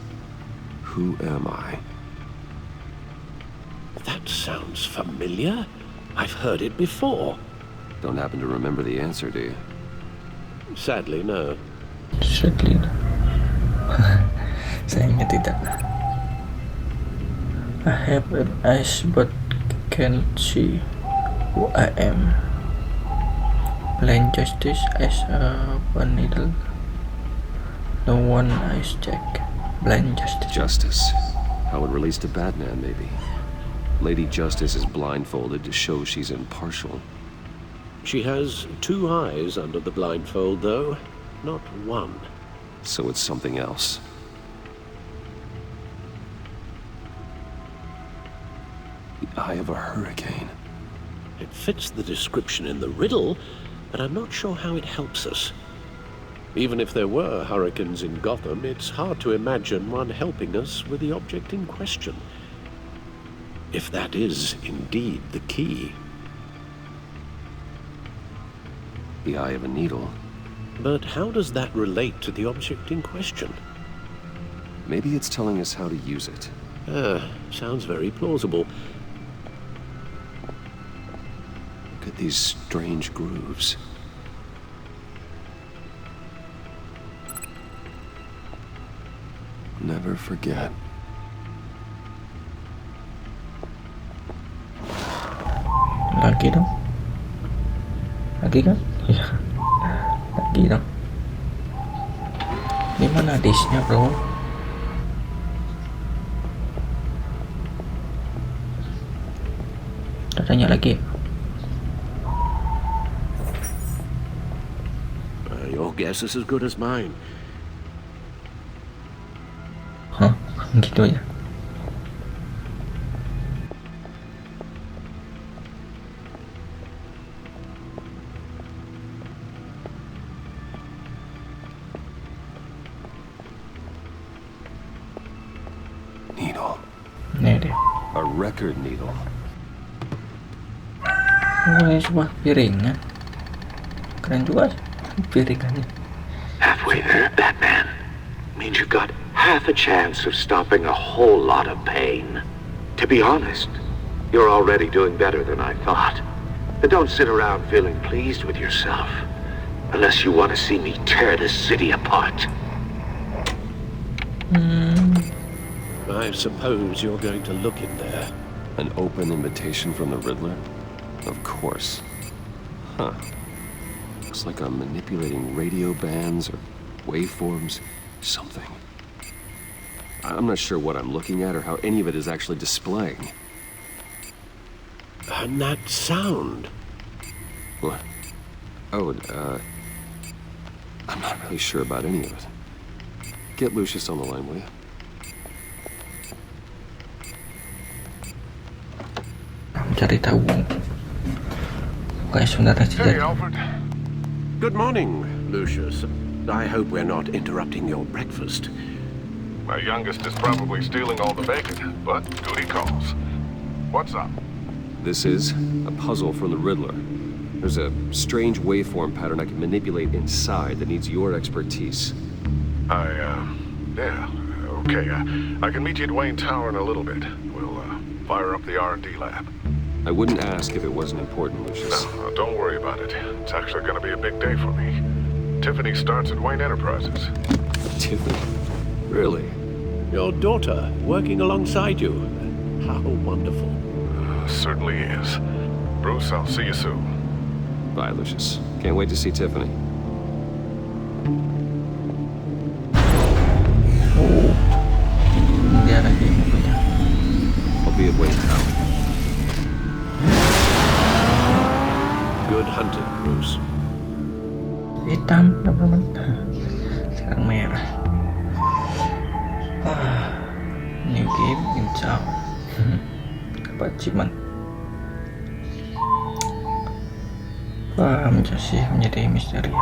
Who am I? That sounds familiar. I've heard it before. Don't happen to remember the answer, do you? Sadly, no. Sadly, no. Sayangnya tidak. I have an eyes but can't see who I am. Blind justice as a needle. No one eyes check. Blind justice. Justice. How it relates to Batman, maybe. Lady Justice is blindfolded to show she's impartial. She has 2 eyes under the blindfold, though, not 1. So it's something else. The eye of a hurricane. It fits the description in the riddle, but I'm not sure how it helps us. Even if there were hurricanes in Gotham, it's hard to imagine one helping us with the object in question. If that is indeed the key. The eye of a needle. But how does that relate to the object in question? Maybe it's telling us how to use it. Sounds very plausible. Look at these strange grooves. Never forget. Lagi dong. Lagi kan? Iya. Lagi dong. Di mana disknya, bro? Kita tanya lagi. Your guess is as good as mine. Hah? Gitu ya? Needle. Ini dia. A record needle. Oh, ini sebuah piringan. Keren juga piringannya. Halfway there, Batman. Means you've got half a chance of stopping a whole lot of pain. To be honest, you're already doing better than I thought. But don't sit around feeling pleased with yourself. Unless you want to see me tear this city apart. I suppose you're going to look in there. An open invitation from the Riddler? Of course. Huh. Looks like I'm manipulating radio bands or waveforms. Something. I'm not sure what I'm looking at or how any of it is actually displaying. And that sound. What? Oh, I'm not really sure about any of it. Get Lucius on the line, will you? Cari tahu. Guys, sebenarnya Hey, Alfred. Good morning, Lucius. I hope we're not interrupting your breakfast. My youngest is probably stealing all the bacon, but duty calls. What's up? This is a puzzle from the Riddler. There's a strange waveform pattern I can manipulate inside that needs your expertise. Yeah, okay. I can meet you at Wayne Tower in a little bit. We'll, fire up the R&D lab. I wouldn't ask if it wasn't important, Lucius. No, don't worry about it. It's actually gonna be a big day for me. Tiffany starts at Wayne Enterprises. Tiffany? Really? Your daughter working alongside you. How wonderful. Certainly is. Bruce, I'll see you soon. Bye, Lucius. Can't wait to see Tiffany. Dia lagi punya. I'll be at Wayne Tower. Good hunting, Bruce. Hitam, teman-teman. Sekarang merah. New game in town. Dapat achievement. Masih menjadi misteri.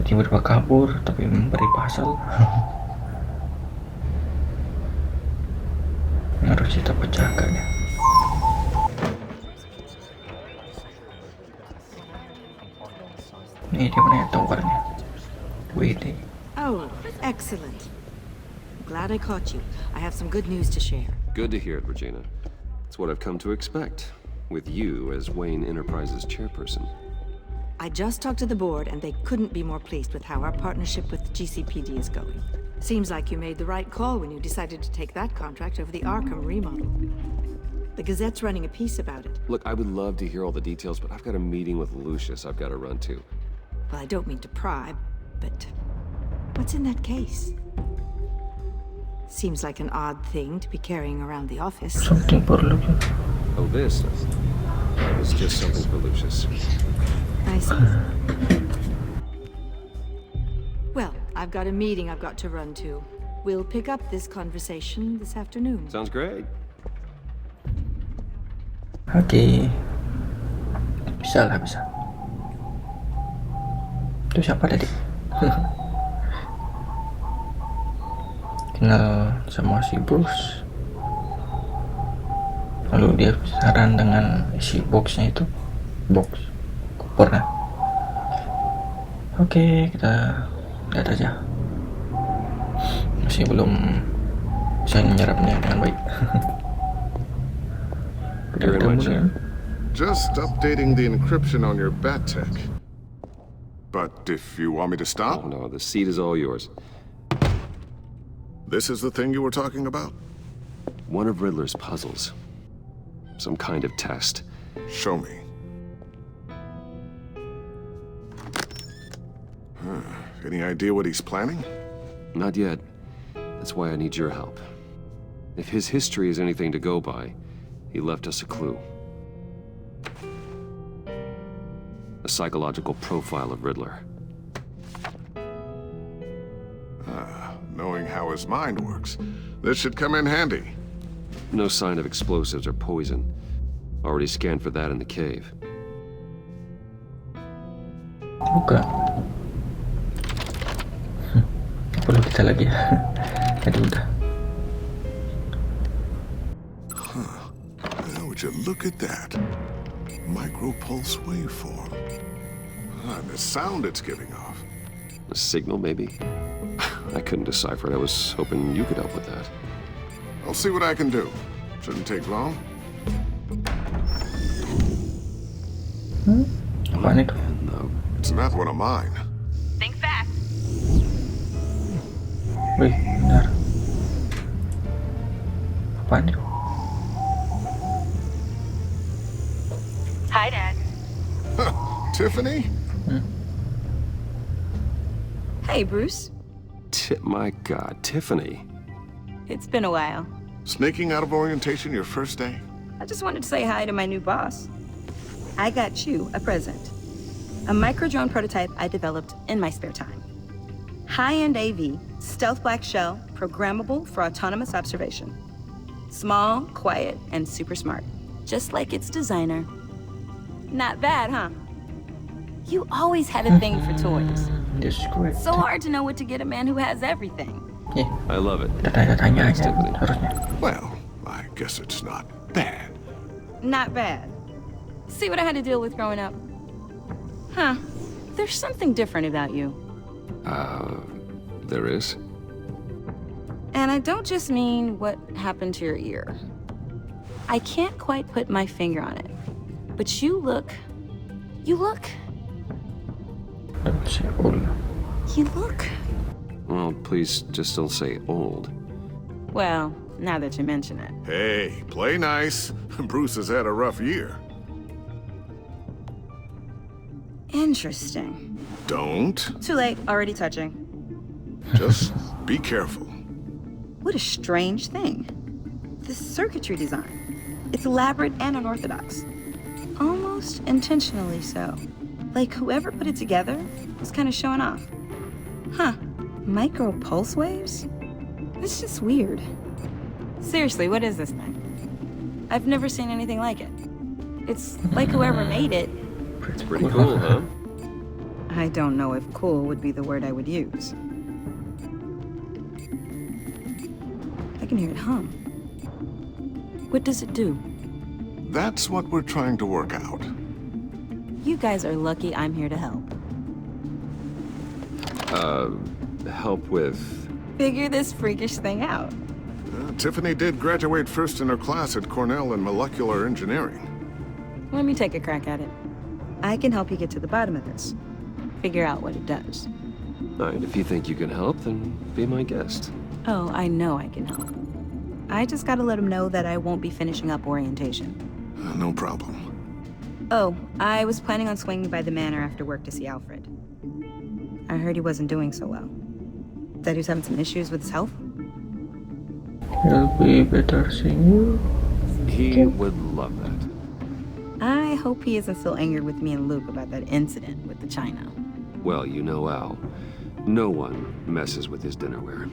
Jadi berubah kabur tapi memberi pasal. jaga dia. Nih dia punya towernya. Wait. Oh, excellent. Glad I caught you. I have some good news to share. Good to hear it, Regina. It's what I've come to expect, with you as Wayne Enterprises chairperson. I just talked to the board, and they couldn't be more pleased with how our partnership with GCPD is going. Seems like you made the right call when you decided to take that contract over the Arkham remodel. The Gazette's running a piece about it. Look, I would love to hear all the details, but I've got a meeting with Lucius I've got to run to. Well, I don't mean to pry, but what's in that case? Seems like an odd thing to be carrying around the office. Something for Lucius. Oh, this? It's just something for Lucius. I see. Well, I've got a meeting I've got to run to. We'll pick up this conversation this afternoon. Sounds great. Oke. Bisa. Itu siapa tadi? Kenal sama si Bruce. Lalu dia saran dengan isi boxnya itu. Box kopernya. Oke, kita lihat aja. Masih belum bisa menyerapnya dengan baik. Just updating the encryption on your bat tech. But if you want me to stop? Oh, no, the seat is all yours. This is the thing you were talking about? One of Riddler's puzzles. Some kind of test. Show me. Any idea what he's planning? Not yet. That's why I need your help. If his history is anything to go by, he left us a clue. A psychological profile of Riddler. Knowing how his mind works, this should come in handy. No sign of explosives or poison. Already scanned for that in the cave. Buka. Perlu kita lagi. Tadi udah. Now would you look at that? Micropulse waveform. And the sound it's giving off. A signal, maybe? I couldn't decipher it. I was hoping you could help with that. I'll see what I can do. Shouldn't take long. Apaan itu? It's not one of mine. Think fast. Wih, benar. Apaan itu? Hi, Dad. Tiffany? Hey, Bruce. My God, Tiffany. It's been a while. Sneaking out of orientation your first day? I just wanted to say hi to my new boss. I got you a present. A micro-drone prototype I developed in my spare time. High-end AV, stealth black shell, programmable for autonomous observation. Small, quiet, and super smart. Just like its designer. Not bad, huh? You always had a thing for toys. So hard to know what to get a man who has everything. Yeah. I love it. Tanya Thanks, Tiffany. Well, I guess it's not bad. Not bad. See what I had to deal with growing up? Huh. There's something different about you. There is? And I don't just mean what happened to your ear. I can't quite put my finger on it. But you look... Well, please just don't say old. Well, now that you mention it. Hey, play nice. Bruce has had a rough year. Interesting. Don't. Too late, already touching. Just be careful. What a strange thing. This circuitry design. It's elaborate and unorthodox. Almost intentionally so. Like whoever put it together was kind of showing off. Huh. Micro pulse waves? It's just weird. Seriously, what is this thing? I've never seen anything like it. It's like whoever made it. It's pretty cool, huh? I don't know if cool would be the word I would use. I can hear it hum. What does it do? That's what we're trying to work out. You guys are lucky I'm here to help. Help with... Figure this freakish thing out. Tiffany did graduate first in her class at Cornell in molecular engineering. Let me take a crack at it. I can help you get to the bottom of this. Figure out what it does. All right, if you think you can help, then be my guest. Oh, I know I can help. I just gotta let him know that I won't be finishing up orientation. No problem. Oh, I was planning on swinging by the manor after work to see Alfred. I heard he wasn't doing so well. That he was having some issues with his health? He'll be better seeing you. He would love that. I hope he isn't still angered with me and Luke about that incident with the china. Well, you know Al. No one messes with his dinnerware.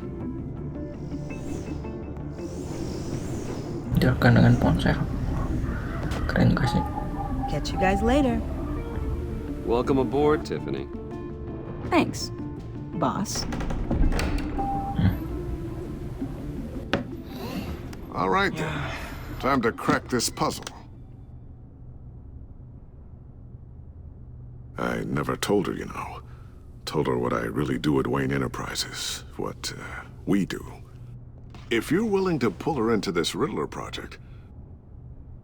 Jaga dengan ponsel. Keren gak sih? Catch you guys later. Welcome aboard, Tiffany. Thanks, boss. All right then. Time to crack this puzzle. I never told her, you know. Told her what I really do at Wayne Enterprises. What we do. If you're willing to pull her into this Riddler project,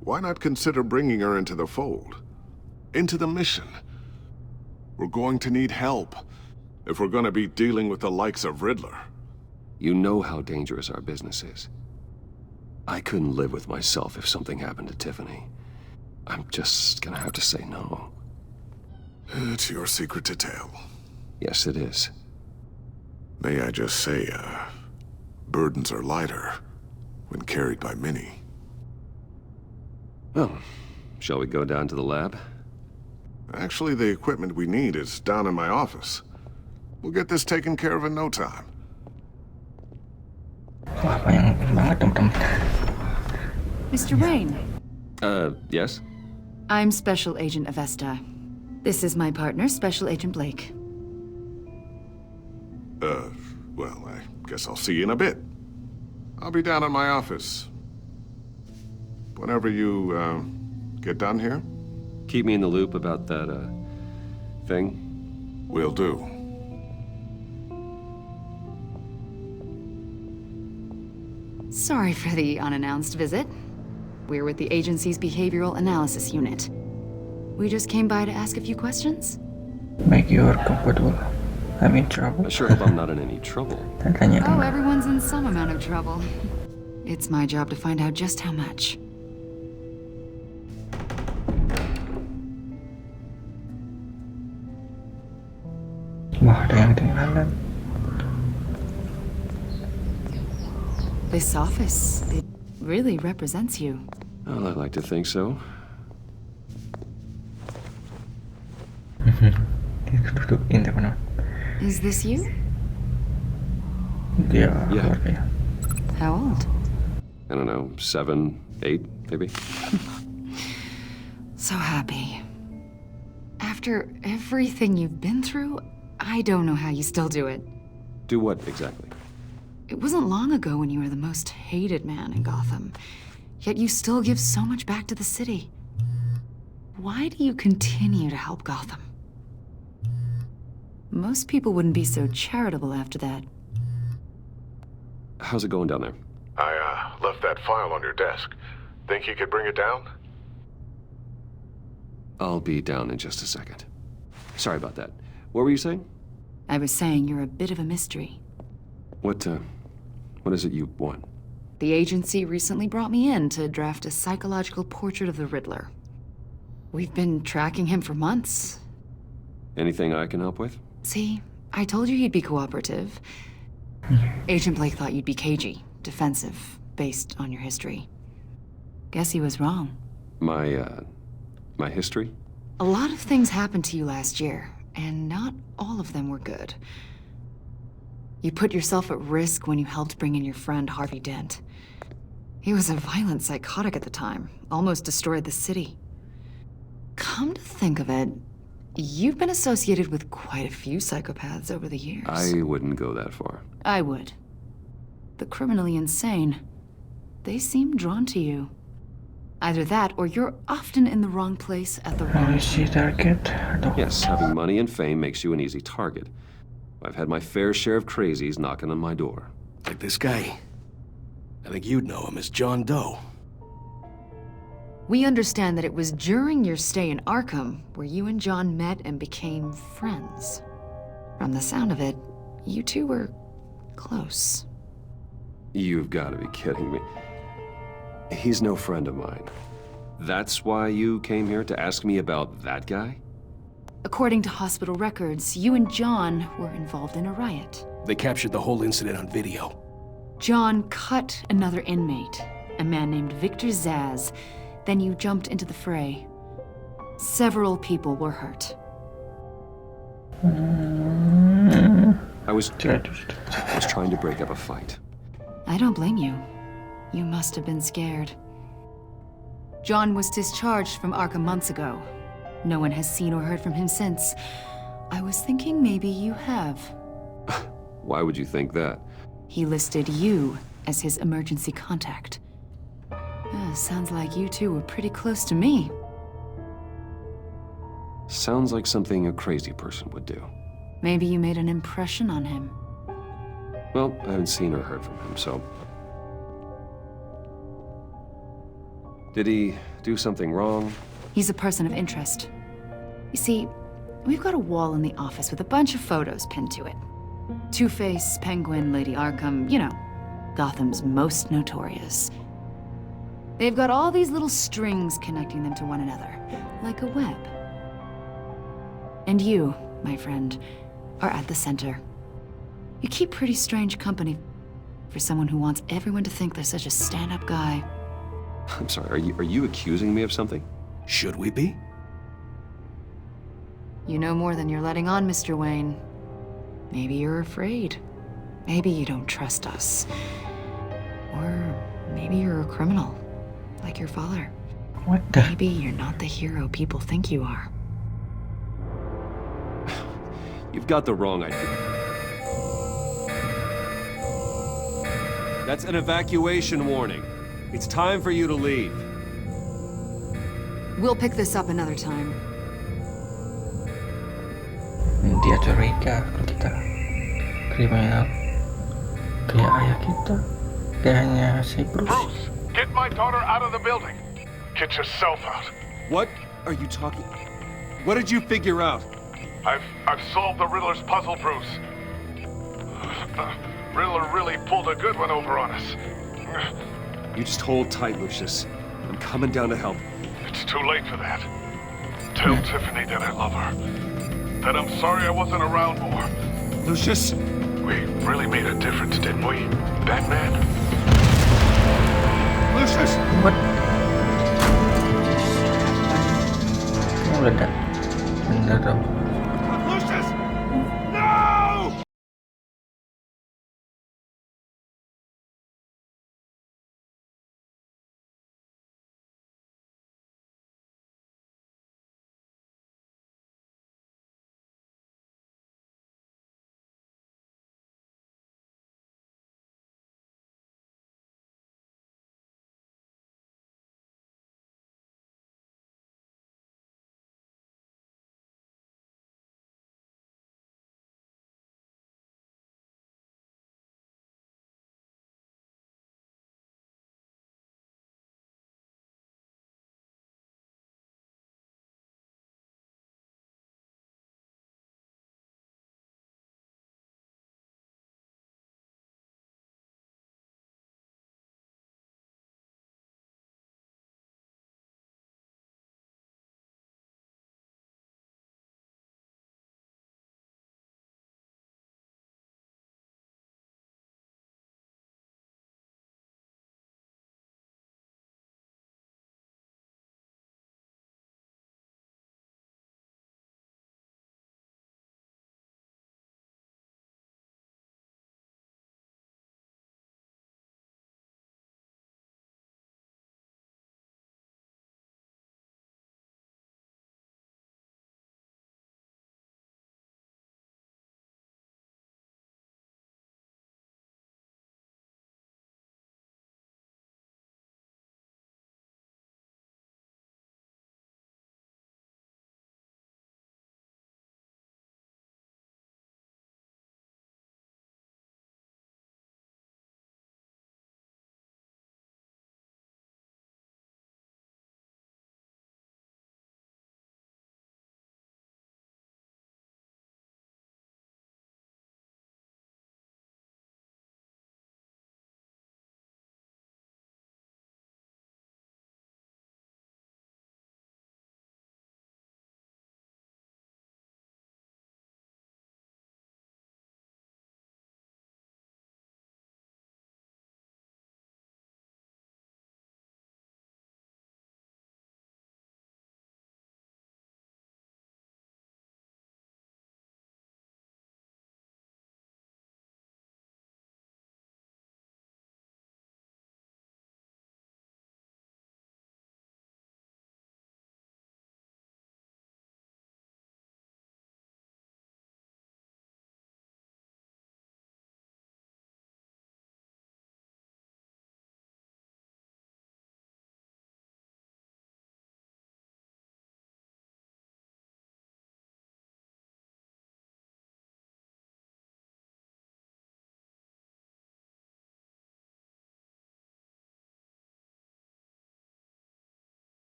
why not consider bringing her into the fold? Into the mission? We're going to need help if we're going to be dealing with the likes of Riddler. You know how dangerous our business is. I couldn't live with myself if something happened to Tiffany. I'm just gonna have to say no. It's your secret to tell. Yes, it is. May I just say, burdens are lighter when carried by many. Well, shall we go down to the lab? Actually, the equipment we need is down in my office. We'll get this taken care of in no time. Wah, banyak banget teman-teman. Mr. Wayne. Yes? I'm Special Agent Avesta. This is my partner, Special Agent Blake. Well, I guess I'll see you in a bit. I'll be down in my office. Whenever you, get done here? Keep me in the loop about that, thing. Will do. Sorry for the unannounced visit. We're with the agency's Behavioral Analysis Unit. We just came by to ask a few questions. Make you comfortable. I'm in trouble. I sure hope I'm not in any trouble. Oh, everyone's in some amount of trouble. It's my job to find out just how much. Wah, ada yang ketinggalan. This office, it really represents you. Well, I like to think so. Dudukin teman-teman. Is this you? Yeah. How old? I don't know, 7, 8, maybe? So happy. After everything you've been through, I don't know how you still do it. Do what exactly? It wasn't long ago when you were the most hated man in Gotham, yet you still give so much back to the city. Why do you continue to help Gotham? Most people wouldn't be so charitable after that. How's it going down there? I, left that file on your desk. Think you could bring it down? I'll be down in just a second. Sorry about that. What were you saying? I was saying you're a bit of a mystery. What is it you want? The agency recently brought me in to draft a psychological portrait of the Riddler. We've been tracking him for months. Anything I can help with? See, I told you he'd be cooperative. Agent Blake thought you'd be cagey, defensive, based on your history. Guess he was wrong. My history? A lot of things happened to you last year, and not all of them were good. You put yourself at risk when you helped bring in your friend Harvey Dent. He was a violent psychotic at the time, almost destroyed the city. Come to think of it, you've been associated with quite a few psychopaths over the years. I wouldn't go that far. I would. The criminally insane, they seem drawn to you. Either that, or you're often in the wrong place at the wrong Easy target. Aduh. Yes, having money and fame makes you an easy target. I've had my fair share of crazies knocking on my door. Like this guy. I think you'd know him as John Doe. We understand that it was during your stay in Arkham where you and John met and became friends. From the sound of it, you two were close. You've got to be kidding me. He's no friend of mine. That's why you came here to ask me about that guy? According to hospital records, you and John were involved in a riot. They captured the whole incident on video. John cut another inmate, a man named Victor Zaz. Then you jumped into the fray. Several people were hurt. I was trying to break up a fight. I don't blame you. You must have been scared. John was discharged from Arkham months ago. No one has seen or heard from him since. I was thinking maybe you have. Why would you think that? He listed you as his emergency contact. Sounds like you two were pretty close to me. Sounds like something a crazy person would do. Maybe you made an impression on him. Well, I haven't seen or heard from him, so... Did he do something wrong? He's a person of interest. You see, we've got a wall in the office with a bunch of photos pinned to it. Two-Face, Penguin, Lady Arkham, you know, Gotham's most notorious. They've got all these little strings connecting them to one another, like a web. And you, my friend, are at the center. You keep pretty strange company for someone who wants everyone to think they're such a stand-up guy. I'm sorry, are you accusing me of something? Should we be? You know more than you're letting on, Mr. Wayne. Maybe you're afraid. Maybe you don't trust us. Or maybe you're a criminal, like your father. What the? Maybe you're not the hero people think you are. You've got the wrong idea. That's an evacuation warning. It's time for you to leave. We'll pick this up another time. Dia curiga kalau kita kriminal kayak ayah kita. Dia hanya si Bruce. Bruce, get my daughter out of the building. Get yourself out. What are you talking? What did you figure out? I've solved the Riddler's puzzle, Bruce. Riddler really pulled a good one over on us. You just hold tight, Lucius. I'm coming down to help. It's too late for that. Tell Tiffany that I love her. That I'm sorry I wasn't around more. Lucius! We really made a difference, didn't we, Batman? Lucius! What? Meledak. Bener dong.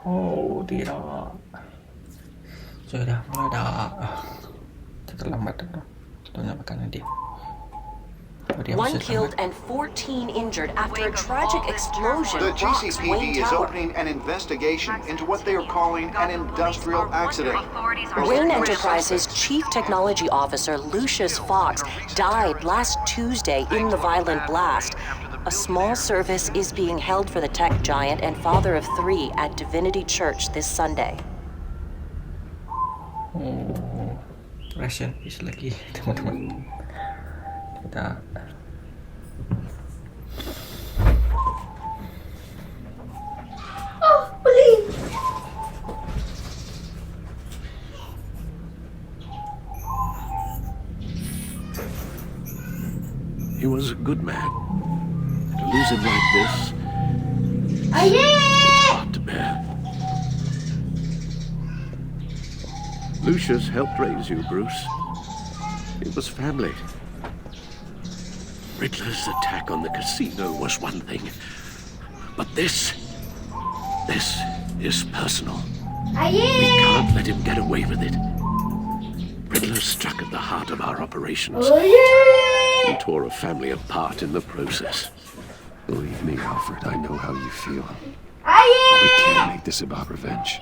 Oh, tidak. Sudah meledak. Terlambat dong. Kita menyelamatkan dia. One killed and 14 injured after a tragic explosion The rocks Wayne GCPD is Tower. opening an investigation into what they are calling an industrial accident. Wayne Enterprises' Chief Technology Officer Lucius Fox died last Tuesday in the violent blast. A small service is being held for the tech giant and father of 3 at Divinity Church this Sunday. Oh, ration is lagi teman-teman. Kita He was a good man. To lose him like this, it's hard to bear. Lucius helped raise you, Bruce. It was family. Riddler's attack on the casino was one thing, but this is personal. We can't let him get away with it. Riddler struck at the heart of our operations and tore a family apart in the process. Believe me, Alfred, I know how you feel. But we can't make this about revenge.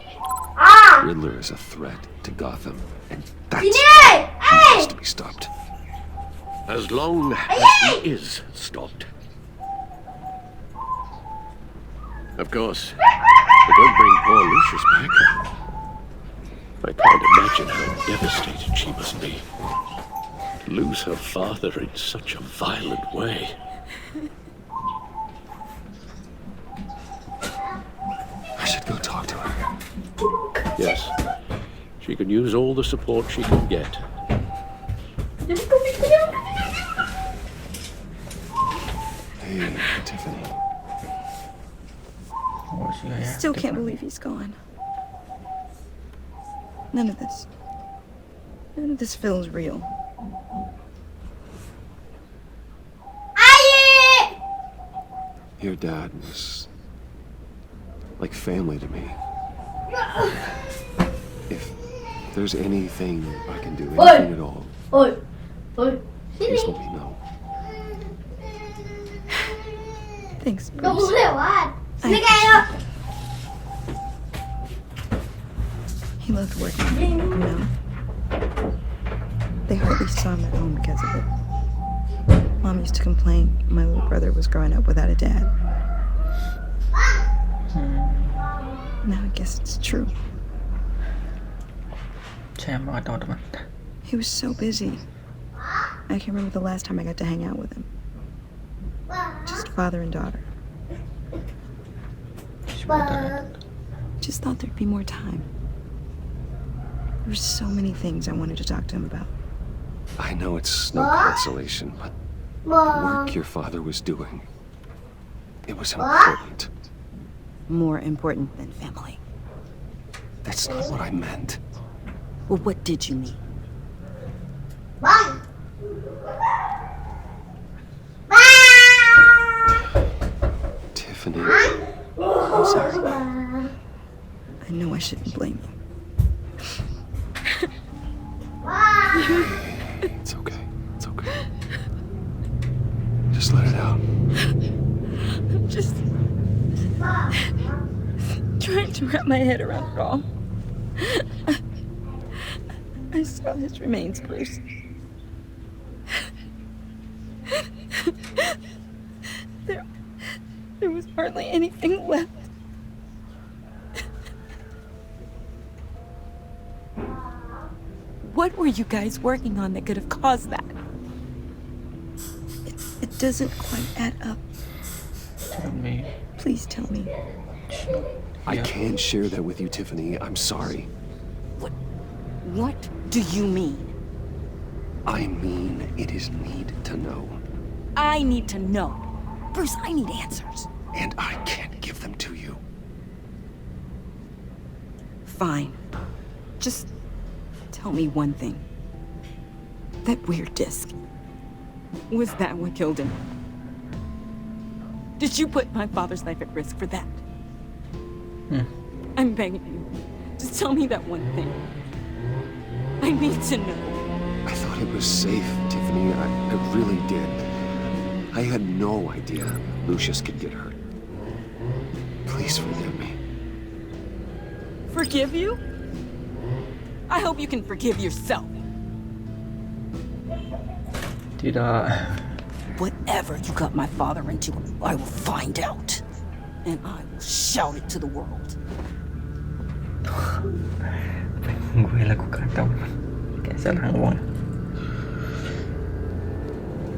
Riddler is a threat to Gotham, and that's what needs to be stopped. As long as he is stopped. Of course, it won't bring poor Lucius back. I can't imagine how devastated she must be. To lose her father in such a violent way. I should go talk to her. Yes. She can use all the support she can get. Hey, Tiffany. Still can't believe he's gone. None of this feels real. Your dad was like family to me. If there's anything I can do, anything at all, please let me know. Thanks, Bruce. He loved working, you know. They hardly saw him at home because of it. Mom used to complain my little brother was growing up without a dad. Now I guess it's true. He was so busy. I can't remember the last time I got to hang out with him. Just father and daughter. Just thought there'd be more time. There were so many things I wanted to talk to him about. I know it's no consolation, but the work your father was doing, it was important. More important than family. That's not what I meant. Well, what did you mean? Tiffany. I'm sorry. I know I shouldn't blame you. It's okay. It's okay. Just let it out. I'm just trying to wrap my head around it all. I saw his remains, Bruce. There was hardly anything left. What were you guys working on that could have caused that? It doesn't quite add up. Tell me. Please tell me. I can't share that with you, Tiffany. I'm sorry. What do you mean? I mean, it is need to know. I need to know. Bruce, I need answers. And I can't give them to you. Fine. Just tell me one thing. That weird disc. Was that what killed him? Did you put my father's life at risk for that? I'm begging you. Just tell me that one thing. I need to know. I thought it was safe, Tiffany. I really did. I had no idea Lucius could get hurt. Please forgive me. Forgive you? I hope you can forgive yourself. Tidak. Whatever you got my father into, I will find out. And I will shout it to the world. Gue lakukan tau. Kayak salah ngomong.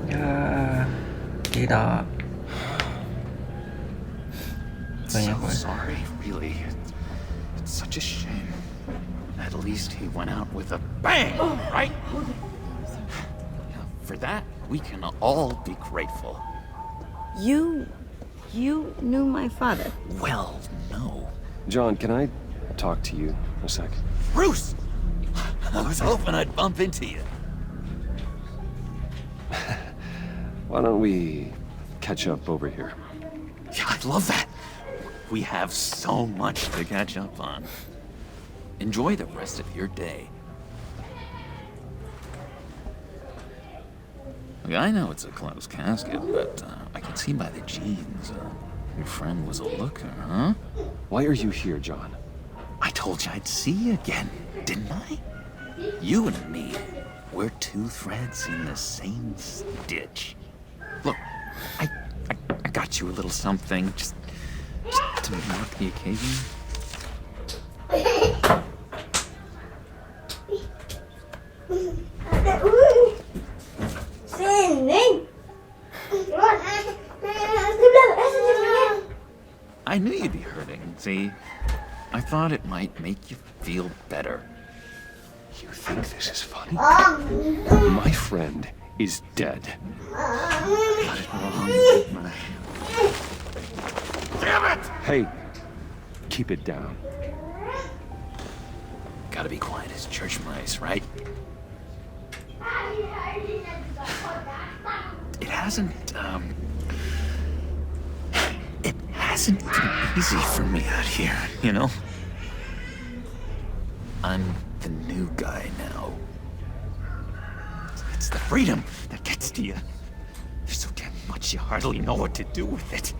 Ya, tidak. So sorry, really. It's such a shame. At least he went out with a bang, right? For that, we can all be grateful. You knew my father? Well, no. John, can I talk to you a sec? Bruce! I was hoping I'd bump into you. Why don't we catch up over here? Yeah, I'd love that. We have so much to catch up on. Enjoy the rest of your day. Look, I know it's a closed casket, but I can see by the jeans. Your friend was a looker, huh? Why are you here, John? I told you I'd see you again, didn't I? You and me, we're two threads in the same stitch. Look, I got you a little something, just to mark the occasion. I knew you'd be hurting, see? I thought it might make you feel better. You think this is funny? My friend is dead. Got it wrong, didn't I? Damn it! Hey, keep it down. Gotta be quiet as church mice, right? It hasn't been easy for me out here, you know? I'm the new guy now. It's the freedom that gets to you. There's so damn much you hardly know what to do with it.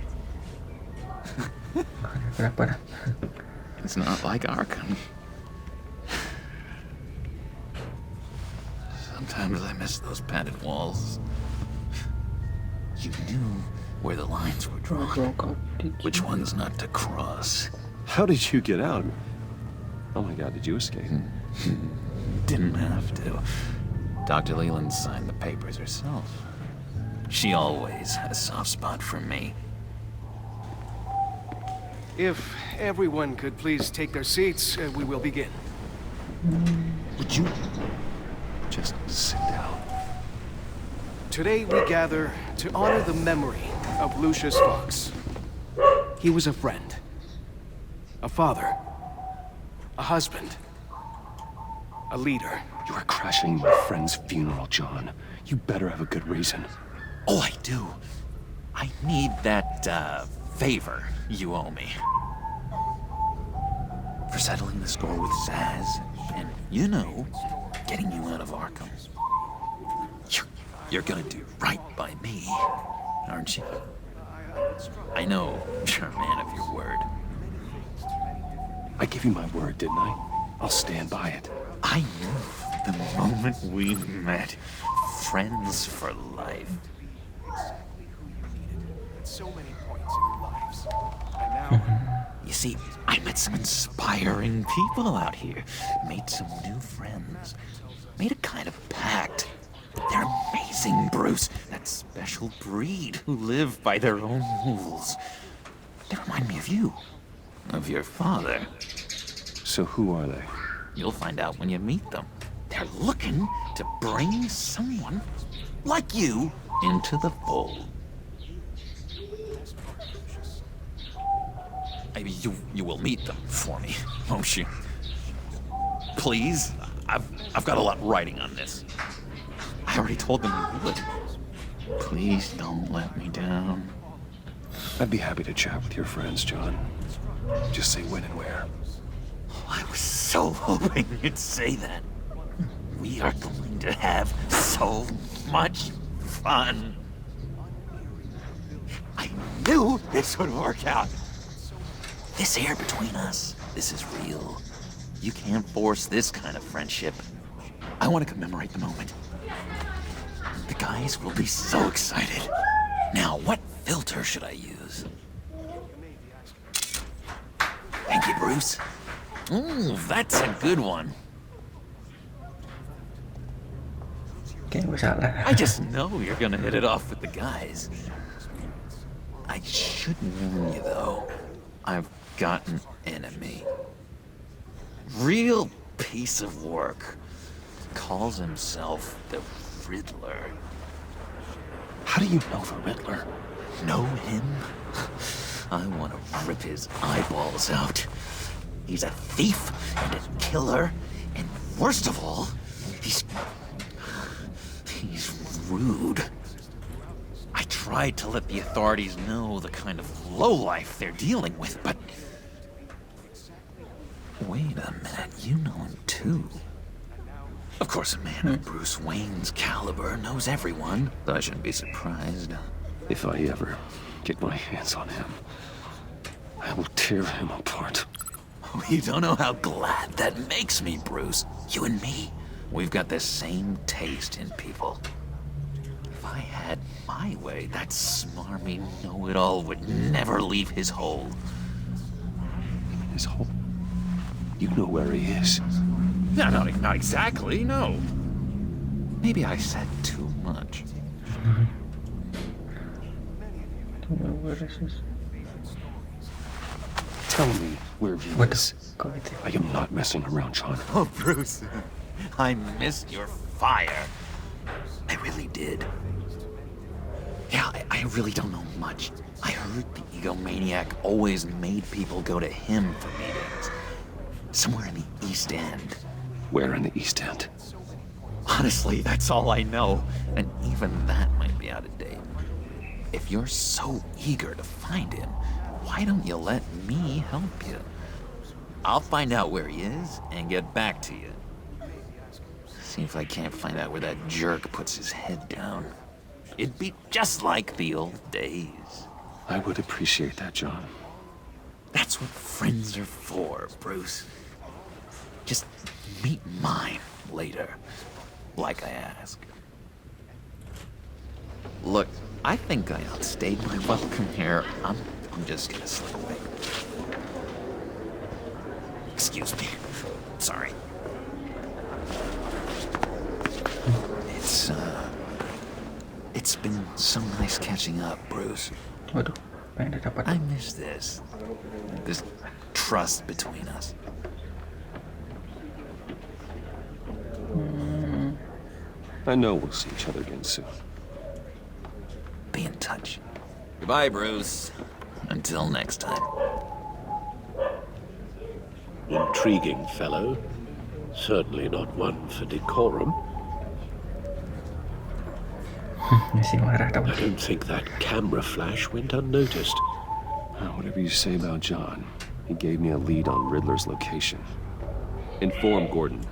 It's not like Arkham. Sometimes I miss those padded walls. You knew where the lines were drawn. Which ones not to cross. How did you get out? Oh my God, did you escape? Didn't have to. Dr. Leland signed the papers herself. She always had a soft spot for me. If everyone could please take their seats, we will begin. Would you just sit down? Today we gather to honor the memory of Lucius Fox. He was a friend, a father, a husband, a leader. You are crashing my friend's funeral, John. You better have a good reason. Oh, I do. I need that, favor you owe me. For settling the score with Zaz, and, you know, getting you out of Arkham. You're gonna do right by me, aren't you? I know you're a man of your word. I gave you my word, didn't I? I'll stand by it. I knew the moment we met. Friends for life. So many points in your lives. And now... You see, I met some inspiring people out here. Made some new friends. Made a kind of pact. They're amazing, Bruce. That special breed who live by their own rules. They remind me of you. Of your father. So who are they? You'll find out when you meet them. They're looking to bring someone like you into the fold. Maybe you will meet them for me, won't you? Please? I've got a lot riding on this. I already told them you would. Please don't let me down. I'd be happy to chat with your friends, John. Just say when and where. I was so hoping you'd say that. We are going to have so much fun. I knew this would work out. This air between us, this is real. You can't force this kind of friendship. I want to commemorate the moment. The guys will be so excited. Now, what filter should I use? Thank you, Bruce. Ooh, that's a good one. I just know you're gonna hit it off with the guys. I should warn you, though. I've got an enemy. Real piece of work. Calls himself the Riddler. How do you know the Riddler? Know him? I want to rip his eyeballs out. He's a thief and a killer, and worst of all, he's rude. I tried to let the authorities know the kind of lowlife they're dealing with, but... Wait a minute, you know him too. Of course, a man of Bruce Wayne's caliber knows everyone, so I shouldn't be surprised. If I ever get my hands on him, I will tear him apart. You don't know how glad that makes me, Bruce. You and me, we've got the same taste in people. If I had my way, that smarmy know-it-all would never leave his hole. His hole? You know where he is. No, not exactly, no. Maybe I said too much. Tell me where he is. I am not messing around, John. Oh, Bruce, I missed your fire. I really did. Yeah, I really don't know much. I heard the egomaniac always made people go to him for meetings. Somewhere in the East End. Where in the East End? Honestly, that's all I know, and even that might be out of date. If you're so eager to find him, why don't you let me help you? I'll find out where he is and get back to you. See if I can't find out where that jerk puts his head down. It'd be just like the old days. I would appreciate that, John. That's what friends are for, Bruce. Just meet mine later, like I asked. Look, I think I outstayed my welcome here. I'm just gonna slip away. Excuse me. Sorry. It's been so nice catching up, Bruce. I miss this trust between us. I know we'll see each other again soon. Be in touch. Goodbye, Bruce. Until next time. Intriguing fellow. Certainly not one for decorum. I don't think that camera flash went unnoticed. Whatever you say about John, he gave me a lead on Riddler's location. Inform Gordon.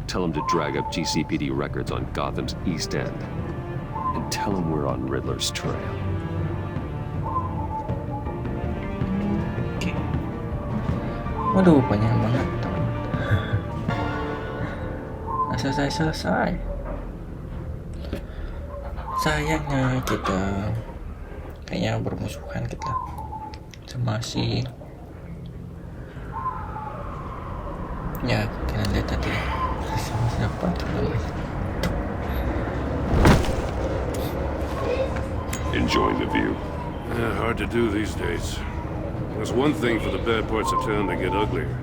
Tell him to drag up GCPD records on Gotham's East End. And tell him we're on Riddler's trail. Oke. Waduh, banyak banget, teman. Nah, selesai. Sayangnya kita kayaknya bermusuhan kita sama si, ya kalian lihat tadi sama siapa tuh namanya. Enjoying the view. Hard to do these days. There's one thing for the bad parts of town to get uglier,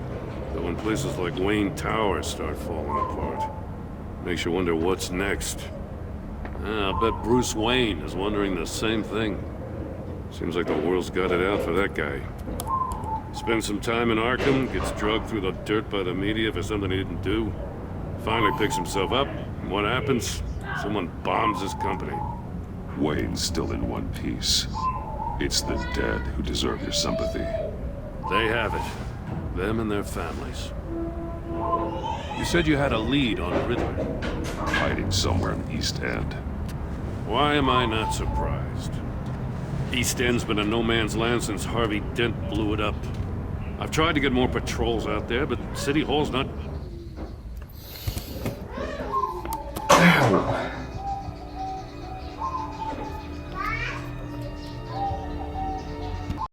but when places like Wayne Tower start falling apart, makes you wonder what's next. I'll bet Bruce Wayne is wondering the same thing. Seems like the world's got it out for that guy. Spends some time in Arkham, gets drugged through the dirt by the media for something he didn't do. Finally picks himself up, and what happens? Someone bombs his company. Wayne's still in one piece. It's the dead who deserve your sympathy. They have it. Them and their families. You said you had a lead on Riddler. Hiding somewhere in the East End. Why am I not surprised? East End's been a no-man's land since Harvey Dent blew it up. I've tried to get more patrols out there, but City Hall's not... Ow.